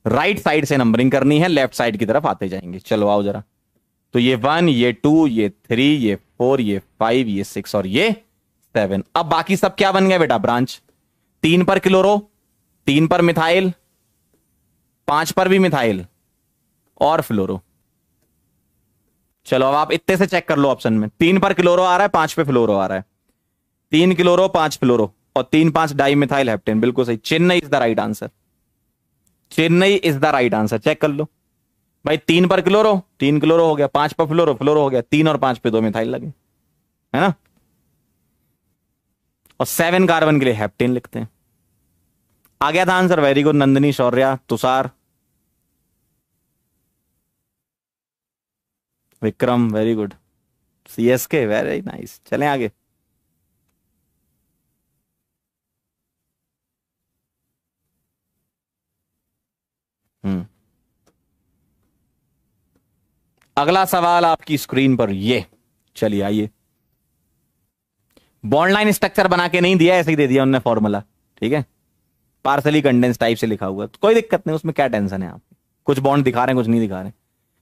राइट साइड से नंबरिंग करनी है, लेफ्ट साइड की तरफ आते जाएंगे। चलो आओ जरा। तो ये 1, ये 2, ये 3, ये 4, ये 5, ये 6 और ये 7। अब बाकी सब क्या बन गया बेटा, ब्रांच। 3 पर क्लोरो, 3 पर मिथाइल, 5 पर भी मिथाइल और फ्लोरो। चलो अब आप इतने से चेक कर लो ऑप्शन में, 3 पर क्लोरो आ रहा है, 5 पे फ्लोरो आ रहा है। 3 क्लोरो 5 फ्लोरो और 3,5 डाई मिथाइल हेप्टेन, बिल्कुल सही। Chennai is the right answer, Chennai is the right answer. Check कर लो भाई, 3 पर क्लोरो, 3 क्लोरो हो गया, 5 पर फ्लोरो, फ्लोरो हो गया, 3 और 5 पे 2 मिथाइल लगे, है ना। और 7 कार्बन के लिए हेप्टेन लिखते हैं। आ गया था answer, very good Nandini, Shaurya, Tushar, Vikram, very good, CSK, very nice. चलें आगे। अगला सवाल आपकी स्क्रीन पर, ये चलिए आइए। बॉन्ड लाइन स्ट्रक्चर बना के नहीं दिया, ऐसे ही दे दिया उन्होंने फॉर्मूला, ठीक है। पार्सली कंडेंस टाइप से लिखा हुआ, तो कोई दिक्कत नहीं, उसमें क्या टेंशन है। आप कुछ बॉन्ड दिखा रहे हैं, कुछ नहीं दिखा रहे,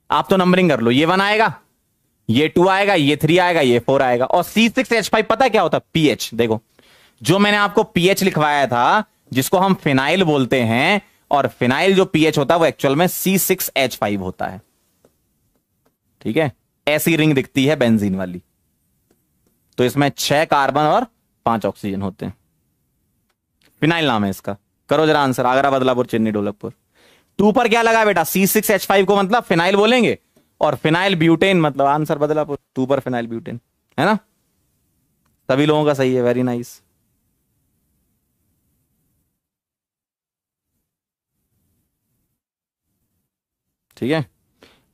आप तो नंबरिंग कर लो। ये 1 आएगा, ये 2 आएगा, ये 3 आएगा, ये 4 आएगा। और C6H5 पता है क्या होता है, पीएच। देखो जो मैंने आपको पीएच लिखवाया था, जिसको हम फिनाइल बोलते हैं, और फिनाइल जो पीएच होता है वो एक्चुअल में C6H5 होता है, ठीक है। ऐसी रिंग दिखती है बेंजीन वाली। तो इसमें 6 कार्बन और 5 ऑक्सीजन होते हैं, फिनाइल नाम है इसका। करो जरा आंसर, आगरा, बदलापुर, चेन्नई, ढोलकपुर। 2 पर क्या लगा बेटा, C6H5 को मतलब फिनाइल बोलेंगे, और फिनाइल ब्यूटेन मतलब आंसर बदलापुर। 2 पर फिनाइल ब्यूटेन, है ना। सभी लोगों का सही है, वेरी नाइस। ठीक है।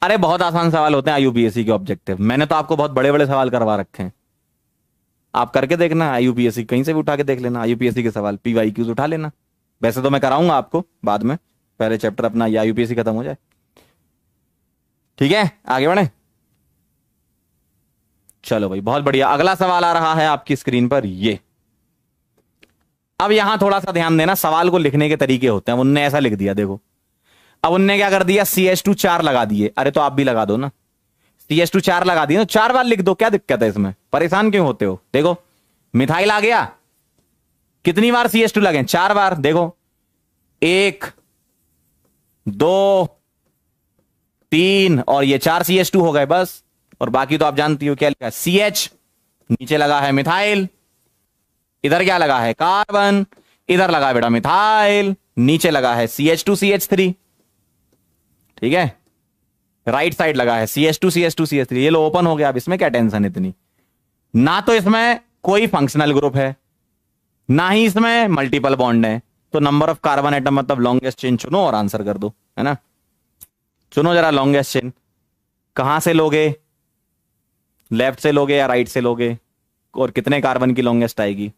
अरे बहुत आसान सवाल होते हैं आईयूपीएससी के ऑब्जेक्टिव, मैंने तो आपको बहुत बड़े बड़े सवाल करवा रखे हैं। आप करके देखना, आईयूपीएससी कहीं से भी उठा के देख लेना, आईयूपीएससी के सवाल पीवाईक्यूज उठा लेना। वैसे तो मैं कराऊंगा आपको बाद में, पहले चैप्टर अपना ये आईयूपीएससी खत्म हो जाए, ठीक है। आगे बढ़े, चलो भाई बहुत बढ़िया। अगला सवाल आ रहा है आपकी स्क्रीन पर, ये। अब यहां थोड़ा सा ध्यान देना, सवाल को लिखने के तरीके होते हैं। उनने ऐसा लिख दिया, देखो अब उनने क्या कर दिया, CH2 4 लगा दिए। अरे तो आप भी लगा दो ना, CH2 4 लगा दिए, तो 4 बार लिख दो, क्या दिक्कत है इसमें, परेशान क्यों होते हो। देखो मिथाइल आ गया, कितनी बार CH2 लगे, 4 बार। देखो 1 2 3 और ये 4 CH2 हो गए बस। और बाकी तो आप जानती हो क्या लिखा है, CH, नीचे लगा है मिथाइल, इधर क्या लगा है कार्बन, इधर लगा है बेटा मिथाइल, नीचे लगा है CH2 CH3, ठीक है। राइट साइड लगा है CH2 CH2 CH3। ये लो ओपन हो गया। अब इसमें क्या टेंशन इतनी, ना तो इसमें कोई फंक्शनल ग्रुप है, ना ही इसमें मल्टीपल बॉन्ड है। तो नंबर ऑफ कार्बन एटम मतलब लॉन्गेस्ट चेन चुनो और आंसर कर दो, है ना। चुनो जरा लॉन्गेस्ट चेन, कहां से लोगे, लेफ्ट से लोगे या राइट से लोगे, और कितने कार्बन की लॉन्गेस्ट आएगी।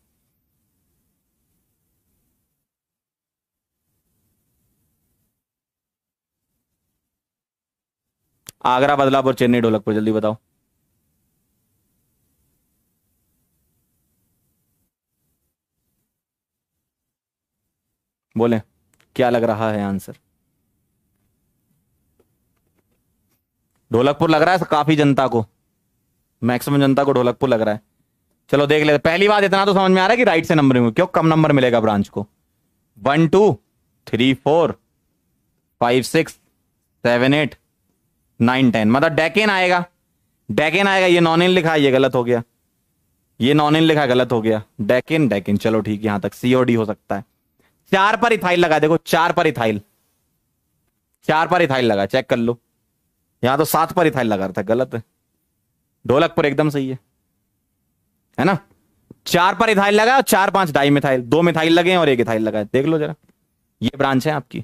आगरा, बदलापुर, चेन्नई, ढोलकपुर, जल्दी बताओ। बोले क्या लग रहा है आंसर। ढोलकपुर लग रहा है काफी जनता को, मैक्सिमम जनता को ढोलकपुर लग रहा है। चलो देख लेते। पहली बात इतना तो समझ में आ रहा है कि राइट से नंबरिंग क्यों कम नंबर मिलेगा ब्रांच को। 1 2 3 4 5 6 7 8 9 10 मतलब डेकेन आएगा। डेकेन आएगा। ये नॉन इन लिखा है, ये गलत हो गया। ये नॉन इन लिखा गलत हो गया। डेकेन डेकेन चलो ठीक है, यहां तक सीओडी हो सकता है। 4 पर इथाइल लगा, देखो 4 पर इथाइल, 4 पर इथाइल लगा, चेक कर लो। यहां तो 7 पर इथाइल लगा था, गलत है। ढोलकपुर एकदम सही है ना। 4 पर इथाइल लगा और 4 5 डाई मिथाइल, 2 मिथाइल लगे और 1 इथाइल लगा है। देख लो जरा, ये ब्रांच है आपकी,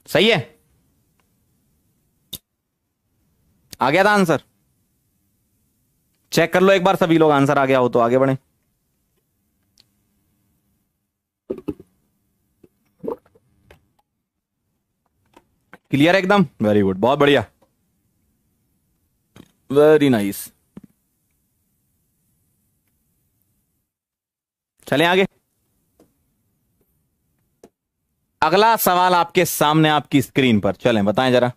सही है। आ गया था आंसर, चेक कर लो एक बार सभी लोग, आंसर आ गया हो तो आगे बढ़े। क्लियर एकदम, वेरी गुड, बहुत बढ़िया, वेरी नाइस। चलें आगे। अगला सवाल आपके सामने आपकी स्क्रीन पर, चलें बताएं जरा,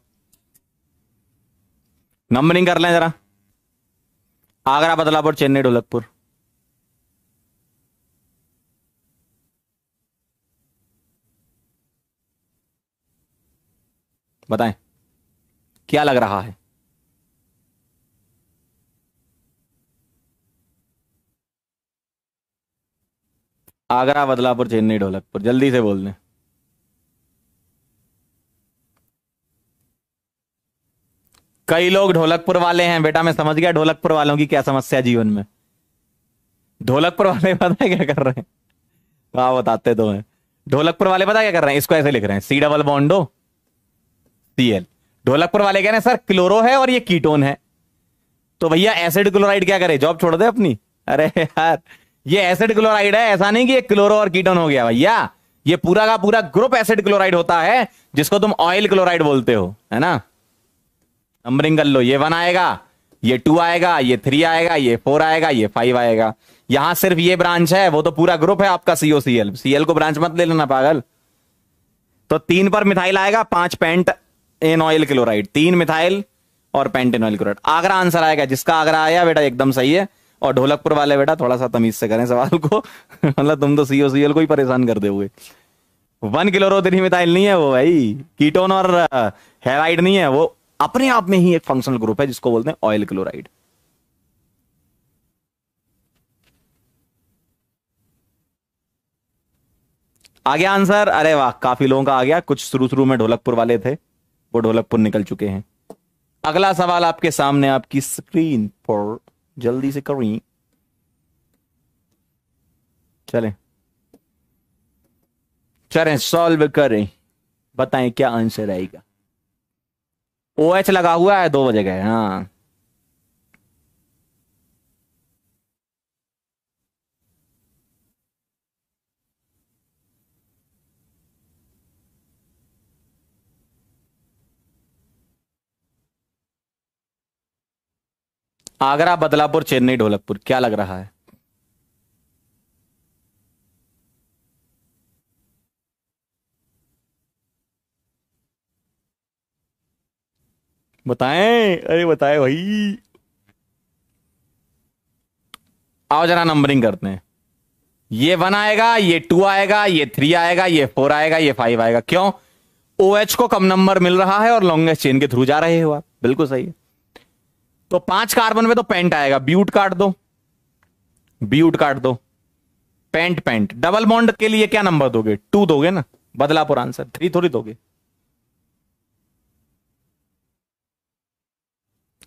नंबरिंग कर लें जरा। आगरा, बदलापुर, चेन्नई, ढोलकपुर। बताएं क्या लग रहा है। आगरा, बदलापुर, चेन्नई, ढोलकपुर, जल्दी से बोल दें। कई लोग ढोलकपुर वाले हैं बेटा, मैं समझ गया ढोलकपुर वालों की क्या समस्या जीवन में। ढोलकपुर वाले पता है क्या कर रहे हैं, हाँ बताते तो हैं। ढोलकपुर वाले पता है क्या कर रहे हैं, इसको ऐसे लिख रहे हैं सी डबल बॉन्डो सीएल। ढोलकपुर वाले कह रहे हैं सर क्लोरो है और ये कीटोन है, तो भैया एसिड क्लोराइड क्या करे, जॉब छोड़ दे अपनी। अरे यार ये एसिड क्लोराइड है, ऐसा नहीं कि ये क्लोरो और कीटोन हो गया भैया, ये पूरा का पूरा ग्रुप एसिड क्लोराइड होता है जिसको तुम ऑयल क्लोराइड बोलते हो, है ना। नंबरिंग कर लो, ये 1 आएगा, ये 2 आएगा, ये 3 आएगा, ये 4 आएगा, ये 5 आएगा। यहां सिर्फ ये ब्रांच है, वो तो पूरा ग्रुप है आपका सीओसीएल। सीएल को ब्रांच मत ले लेना पागल। तो 3 पर मिथाइल आएगा, 5 pentanoyl chloride, 3 methyl और पेंट एन ऑयल क्लोराइड। आगरा आंसर आएगा, जिसका आगरा आया बेटा एकदम सही है। और ढोलकपुर वाले बेटा थोड़ा सा तमीज से करें सवाल को मतलब तुम तो सीओसीएल को ही परेशान कर दोगे। 1 क्लोरो 3 मिथाइल नहीं है वो भाई, कीटोन और हेलाइड नहीं है, वो अपने आप में ही एक फंक्शनल ग्रुप है जिसको बोलते हैं ऑयल क्लोराइड। आ गया आंसर, अरे वाह काफी लोगों का आ गया, कुछ शुरू शुरू में ढोलकपुर वाले थे वो ढोलकपुर निकल चुके हैं। अगला सवाल आपके सामने आपकी स्क्रीन पर, जल्दी से करें, चलें चलें सॉल्व करें, बताएं क्या आंसर आएगा। OH लगा हुआ है 2 जगह, हाँ आगरा, बदलापुर, चेन्नई, ढोलकपुर, क्या लग रहा है। बताएं, अरे बताएं भाई, आओ जरा नंबरिंग करते हैं। ये 1 आएगा, ये 2 आएगा, ये 3 आएगा, ये 4 आएगा, ये 5 आएगा। क्यों, OH को कम नंबर मिल रहा है और लॉन्गेस्ट चेन के थ्रू जा रहे हो आप, बिल्कुल सही है। तो 5 कार्बन में तो पेंट आएगा, ब्यूट काट दो, ब्यूट काट दो, पेंट पेंट। डबल बॉन्ड के लिए क्या नंबर दोगे, 2 दोगे ना, बदलापुर आंसर, 3 थोड़ी दोगे,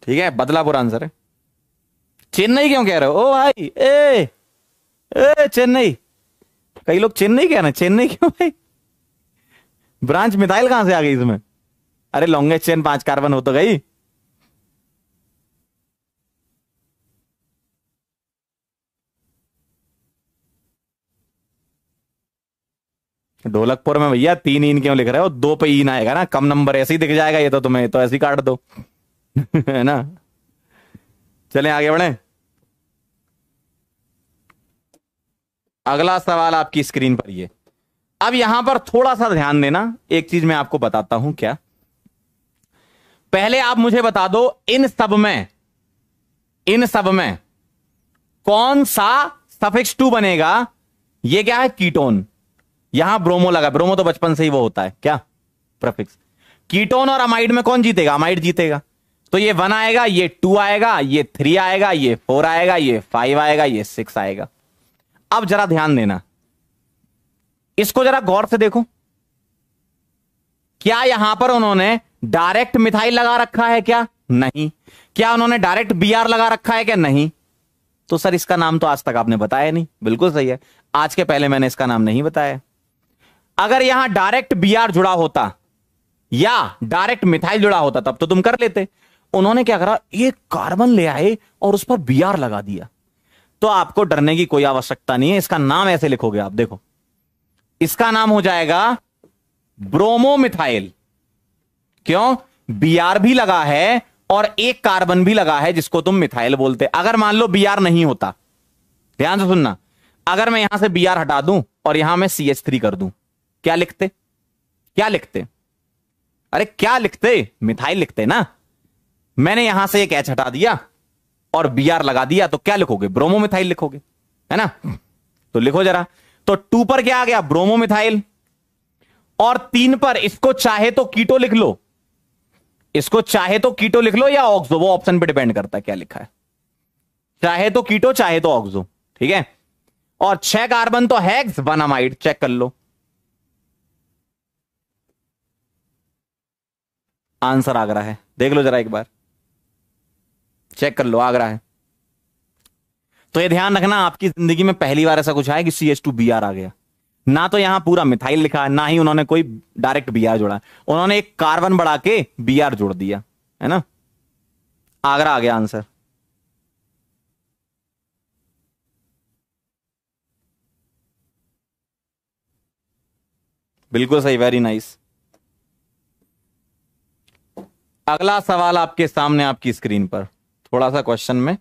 ठीक है बदलापुर आंसर है। चेन्नई क्यों कह रहे हो ओ भाई, ए चेन्नई, कई लोग चेन्नई कह रहे हैं, चेन्नई क्यों भाई, ब्रांच मिथाइल कहां से आ गई इसमें। अरे लॉन्गेस्ट चेन 5 कार्बन हो तो गई। ढोलकपुर में भैया 3 इन क्यों लिख रहे हो, 2 पे इन आएगा ना, कम नंबर ऐसे ही दिख जाएगा, ये तो तुम्हें तो ऐसे ही काट दो है ना। चलें आगे बढ़े। अगला सवाल आपकी स्क्रीन पर ये, अब यहां पर थोड़ा सा ध्यान देना, एक चीज मैं आपको बताता हूं क्या। पहले आप मुझे बता दो इन सब में कौन सा सफिक्स 2 बनेगा? ये क्या है? कीटोन। यहां ब्रोमो लगा, ब्रोमो तो बचपन से ही वो होता है क्या, प्रीफिक्स। कीटोन और अमाइड में कौन जीतेगा? अमाइड जीतेगा। तो ये 1 आएगा, ये 2 आएगा, ये 3 आएगा, ये 4 आएगा, ये 5 आएगा, ये 6 आएगा। अब जरा ध्यान देना, इसको जरा गौर से देखो। क्या यहां पर उन्होंने डायरेक्ट मिथाइल लगा रखा है क्या? नहीं। क्या उन्होंने डायरेक्ट बीआर लगा रखा है क्या? नहीं। तो सर इसका नाम तो आज तक आपने बताया नहीं। बिल्कुल सही है, आज के पहले मैंने इसका नाम नहीं बताया। अगर यहां डायरेक्ट बीआर जुड़ा होता या डायरेक्ट मिथाइल जुड़ा होता तब तो तुम कर लेते। उन्होंने क्या करा, एक कार्बन ले आए और उस पर बीआर लगा दिया। तो आपको डरने की कोई आवश्यकता नहीं है। इसका नाम ऐसे लिखोगे आप, देखो, इसका नाम हो जाएगा ब्रोमोमिथाइल। क्यों? बीआर भी लगा है और एक कार्बन भी लगा है जिसको तुम मिथाइल बोलते। अगर मान लो बीआर नहीं होता, ध्यान से सुनना, अगर मैं यहां से बीआर हटा दूं और यहां मैं CH3 कर दूं, क्या लिखते? क्या लिखते? अरे क्या लिखते? मिथाइल लिखते ना। मैंने यहां से एक H हटा दिया और बीआर लगा दिया, तो क्या लिखोगे? ब्रोमोमिथाइल लिखोगे, है ना। तो लिखो जरा। तो 2 पर क्या आ गया? ब्रोमोमिथाइल। और 3 पर इसको चाहे तो कीटो लिख लो, इसको चाहे तो कीटो लिख लो या ऑक्सो, वो ऑप्शन पे डिपेंड करता है क्या लिखा है। चाहे तो कीटो, चाहे तो ऑक्सो, ठीक है। और 6 कार्बन तो हेक्स 1 अमाइड, चेक कर लो। आंसर आगरा है, देख लो जरा एक बार, चेक कर लो, आगरा है। तो ये ध्यान रखना, आपकी जिंदगी में पहली बार ऐसा कुछ आया कि CH2Br आ गया। ना तो यहां पूरा मिथाइल लिखा है, ना ही उन्होंने कोई डायरेक्ट बीआर जोड़ा, उन्होंने एक कार्बन बढ़ा के बीआर जोड़ दिया, है ना। आगरा आ गया आंसर। बिल्कुल सही, वेरी नाइस। अगला सवाल आपके सामने, आपकी स्क्रीन पर। थोड़ा सा क्वेश्चन में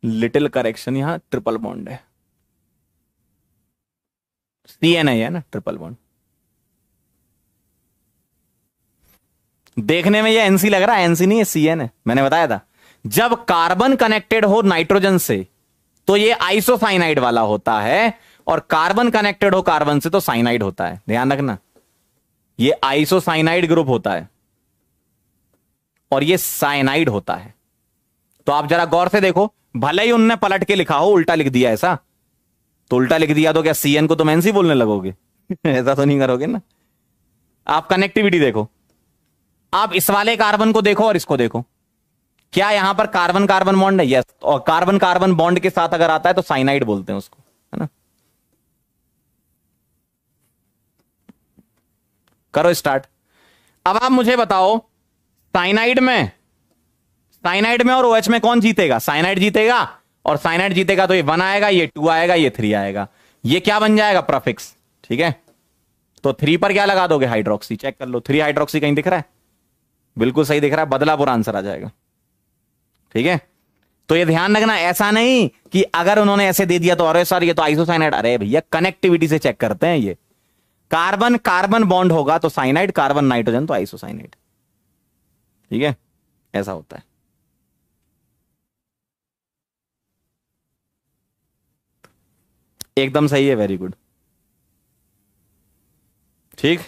लिटिल करेक्शन, यहां ट्रिपल बॉन्ड है, CN है ना, ट्रिपल बॉन्ड। देखने में ये NC लग रहा है, NC नहीं है, CN है। मैंने बताया था, जब कार्बन कनेक्टेड हो नाइट्रोजन से तो ये आइसोसाइनाइड वाला होता है, और कार्बन कनेक्टेड हो कार्बन से तो साइनाइड होता है। ध्यान रखना, ये आइसोसाइनाइड ग्रुप होता है और ये साइनाइड होता है। तो आप जरा गौर से देखो, भले ही उनने पलट के लिखा हो, उल्टा लिख दिया ऐसा, तो उल्टा लिख दिया तो क्या CN को तुम NC बोलने लगोगे? ऐसा तो नहीं करोगे ना। आप कनेक्टिविटी देखो, आप इस वाले कार्बन को देखो और इसको देखो, क्या यहां पर कार्बन कार्बन बॉन्ड है? यस। और कार्बन कार्बन बॉन्ड के साथ अगर आता है तो साइनाइड बोलते हैं उसको, है ना। करो स्टार्ट। अब आप मुझे बताओ, साइनाइड में और OH में कौन जीतेगा? साइनाइड जीतेगा, और साइनाइड जीतेगा तो ये 1 आएगा, ये 2 आएगा, ये 3 आएगा। ये क्या बन जाएगा? प्रीफिक्स, ठीक है। तो 3 पर क्या लगा दोगे? हाइड्रोक्सी। चेक कर लो, 3 हाइड्रोक्सी कहीं दिख रहा है? बिल्कुल सही दिख रहा है, बदलापुर आंसर आ जाएगा, ठीक है। तो ये ध्यान रखना, ऐसा नहीं कि अगर उन्होंने ऐसे दे दिया तो अरे सर ये तो आइसोसाइनाइड। अरे भैया, कनेक्टिविटी से चेक करते हैं। ये कार्बन कार्बन बॉन्ड होगा तो साइनाइड, कार्बन नाइट्रोजन तो आइसोसाइनाइड, ठीक है। ऐसा होता है। एकदम सही है, वेरी गुड, ठीक।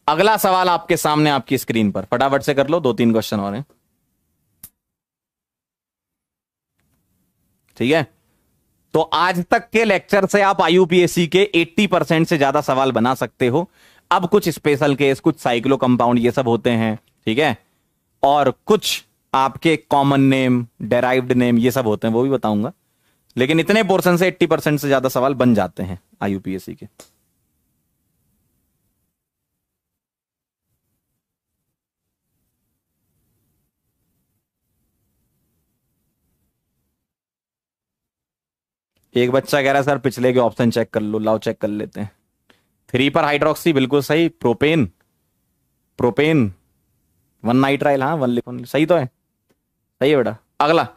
अगला सवाल आपके सामने, आपकी स्क्रीन पर, फटाफट से कर लो, 2-3 क्वेश्चन और हैं, ठीक है। तो आज तक के लेक्चर से आप IUPAC के 80% से ज्यादा सवाल बना सकते हो। अब कुछ स्पेशल केस, कुछ साइक्लो कंपाउंड, ये सब होते हैं, ठीक है। और कुछ आपके कॉमन नेम, डेराइव्ड नेम, ये सब होते हैं, वो भी बताऊंगा। लेकिन इतने पोर्शन से 80% से ज्यादा सवाल बन जाते हैं IUPAC के। एक बच्चा कह रहा है सर पिछले के ऑप्शन चेक कर लो। लाओ चेक कर लेते हैं। 3 पर हाइड्रोक्सी, बिल्कुल सही। प्रोपेन, 1 नाइट्राइल, हाँ 1 लिखो, सही तो है, सही है बेटा। अगला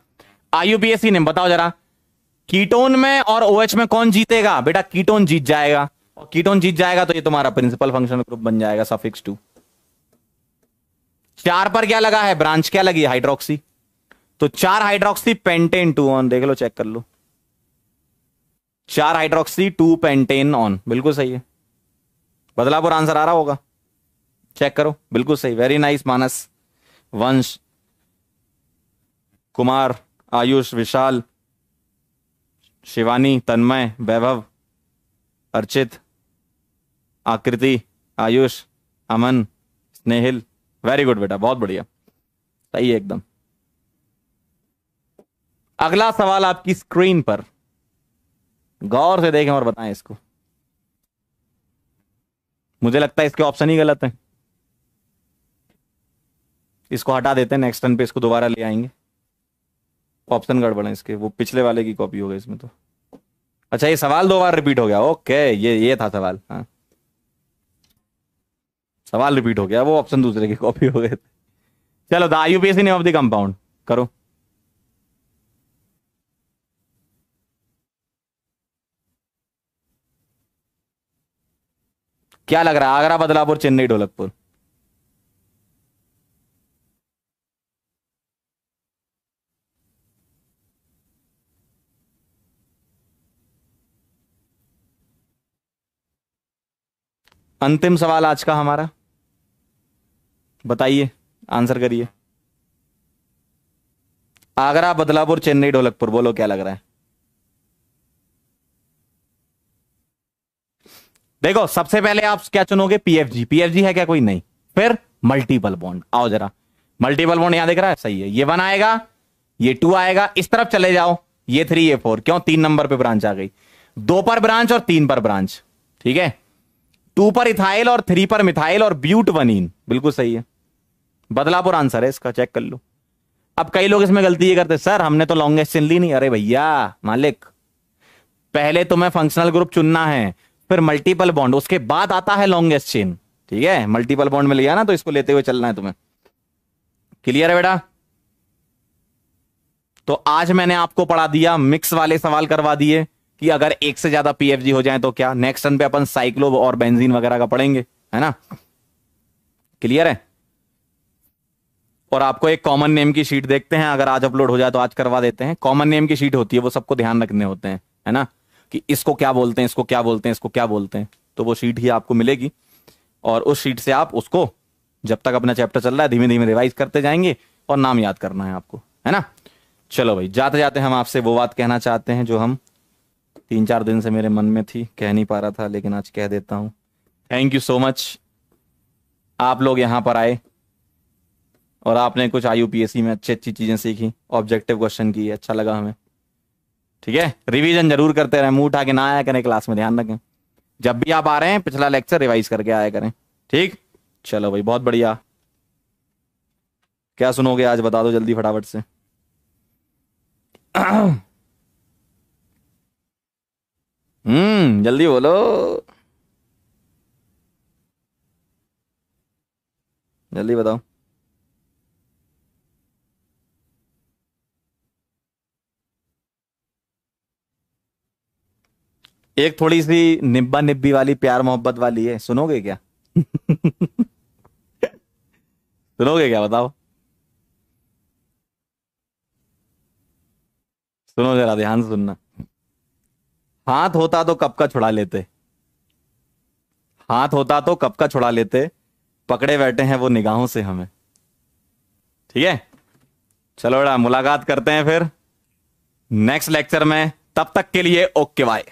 IUPAC ने बताओ जरा, कीटोन में और OH में कौन जीतेगा? बेटा कीटोन जीत जाएगा, और कीटोन जीत जाएगा तो ये तुम्हारा प्रिंसिपल फंक्शनल ग्रुप बन जाएगा, सफिक्स 2। 4 पर क्या लगा है? ब्रांच क्या लगी? हाइड्रोक्सी। तो 4 हाइड्रोक्सी पेंटेन 2 ऑन, देख लो, चेक कर लो, 4 हाइड्रोक्सी 2 पेंटेन ऑन, बिल्कुल सही है। बदलापुर आंसर आ रहा होगा, चेक करो, बिल्कुल सही, वेरी नाइस मानस, वंश, कुमार, आयुष, विशाल, शिवानी, तन्मय, वैभव, अर्चित, आकृति, आयुष, अमन, स्नेहिल, वेरी गुड बेटा, बहुत बढ़िया, सही है एकदम। अगला सवाल आपकी स्क्रीन पर, गौर से देखें और बताएं इसको। मुझे लगता है इसके ऑप्शन ही गलत हैं, इसको हटा देते हैं, नेक्स्ट टर्न पे इसको दोबारा ले आएंगे। ऑप्शन गड़बड़ है इसके, वो पिछले वाले की कॉपी हो गई इसमें तो। अच्छा, ये सवाल 2 बार रिपीट हो गया, ओके, ये था सवाल, हाँ सवाल रिपीट हो गया, वो ऑप्शन दूसरे की कॉपी हो गए थे। चलो, the IUPAC name of the compound करो। क्या लग रहा है, आगरा, बदलापुर, चेन्नई, ढोलकपुर? अंतिम सवाल आज का हमारा, बताइए, आंसर करिए। आगरा, बदलापुर, चेन्नई, ढोलकपुर, बोलो क्या लग रहा है। देखो, सबसे पहले आप क्या चुनोगे, पीएफजी। पीएफजी है क्या कोई? नहीं। फिर मल्टीपल बॉन्ड, आओ जरा, मल्टीपल बॉन्ड यहां दिख रहा है, सही है, ये 1 आएगा, ये 2 आएगा, इस तरफ चले जाओ, ये 3, ये 4, क्यों? 3 नंबर पे ब्रांच आ गई, 2 पर ब्रांच और 3 पर ब्रांच, ठीक है, 2 पर इथाइल और 3 पर मिथाइल और ब्यूट वनीन, बिल्कुल सही है, बदलापुर आंसर है इसका, चेक कर लो। अब कई लोग इसमें गलती ये करते, सर हमने तो लॉन्गेस्ट चेन ली नहीं। अरे भैया मालिक, पहले तुम्हें फंक्शनल ग्रुप चुनना है, फिर मल्टीपल बॉन्ड, उसके बाद आता है लॉन्गेस्ट चेन, ठीक है, मल्टीपल बॉन्ड में लिया ना, तो इसको लेते हुए चलना है तुम्हें। क्लियर है बेटा? तो आज मैंने आपको पढ़ा दिया, मिक्स वाले सवाल करवा दिए कि अगर एक से ज्यादा पीएफजी हो जाए तो क्या। नेक्स्ट टर्न पे अपन साइक्लो और बेंजीन वगैरह का पढ़ेंगे, है ना? क्लियर है? और आपको एक कॉमन नेम की शीट देखते हैं, अगर आज अपलोड हो जाए तो आज करवा देते हैं। कॉमन नेम की शीट होती है, वो सबको ध्यान रखने होते हैं, है ना, कि इसको क्या बोलते हैं, इसको क्या बोलते हैं, इसको क्या बोलते हैं, तो वो शीट ही आपको मिलेगी, और उस शीट से आप उसको जब तक अपना चैप्टर चल रहा है धीमे धीमे रिवाइज करते जाएंगे, और नाम याद करना है आपको, है ना। चलो भाई, जाते जाते हम आपसे वो बात कहना चाहते हैं जो हम 3-4 दिन से मेरे मन में थी, कह नहीं पा रहा था, लेकिन आज कह देता हूं। थैंक यू सो मच, आप लोग यहां पर आए और आपने कुछ आईयूपीएससी में अच्छी अच्छी चीजें सीखी, ऑब्जेक्टिव क्वेश्चन की, अच्छा लगा हमें, ठीक है। रिवीजन जरूर करते रहे, मुंह उठा के ना आया करें क्लास में, ध्यान रखें, जब भी आप आ रहे हैं पिछला लेक्चर रिवाइज करके आया करें, ठीक। चलो भाई, बहुत बढ़िया। क्या सुनोगे आज, बता दो जल्दी फटाफट से। जल्दी बोलो, जल्दी बताओ। एक थोड़ी सी निब्बा निब्बी वाली, प्यार मोहब्बत वाली है, सुनोगे क्या? सुनोगे क्या, बताओ, सुनो जरा, ध्यान से सुनना। हाथ होता तो कब का छुड़ा लेते, हाथ होता तो कब का छुड़ा लेते, पकड़े बैठे हैं वो निगाहों से हमें, ठीक है। चलो बेटा, मुलाकात करते हैं फिर नेक्स्ट लेक्चर में, तब तक के लिए ओके बाय।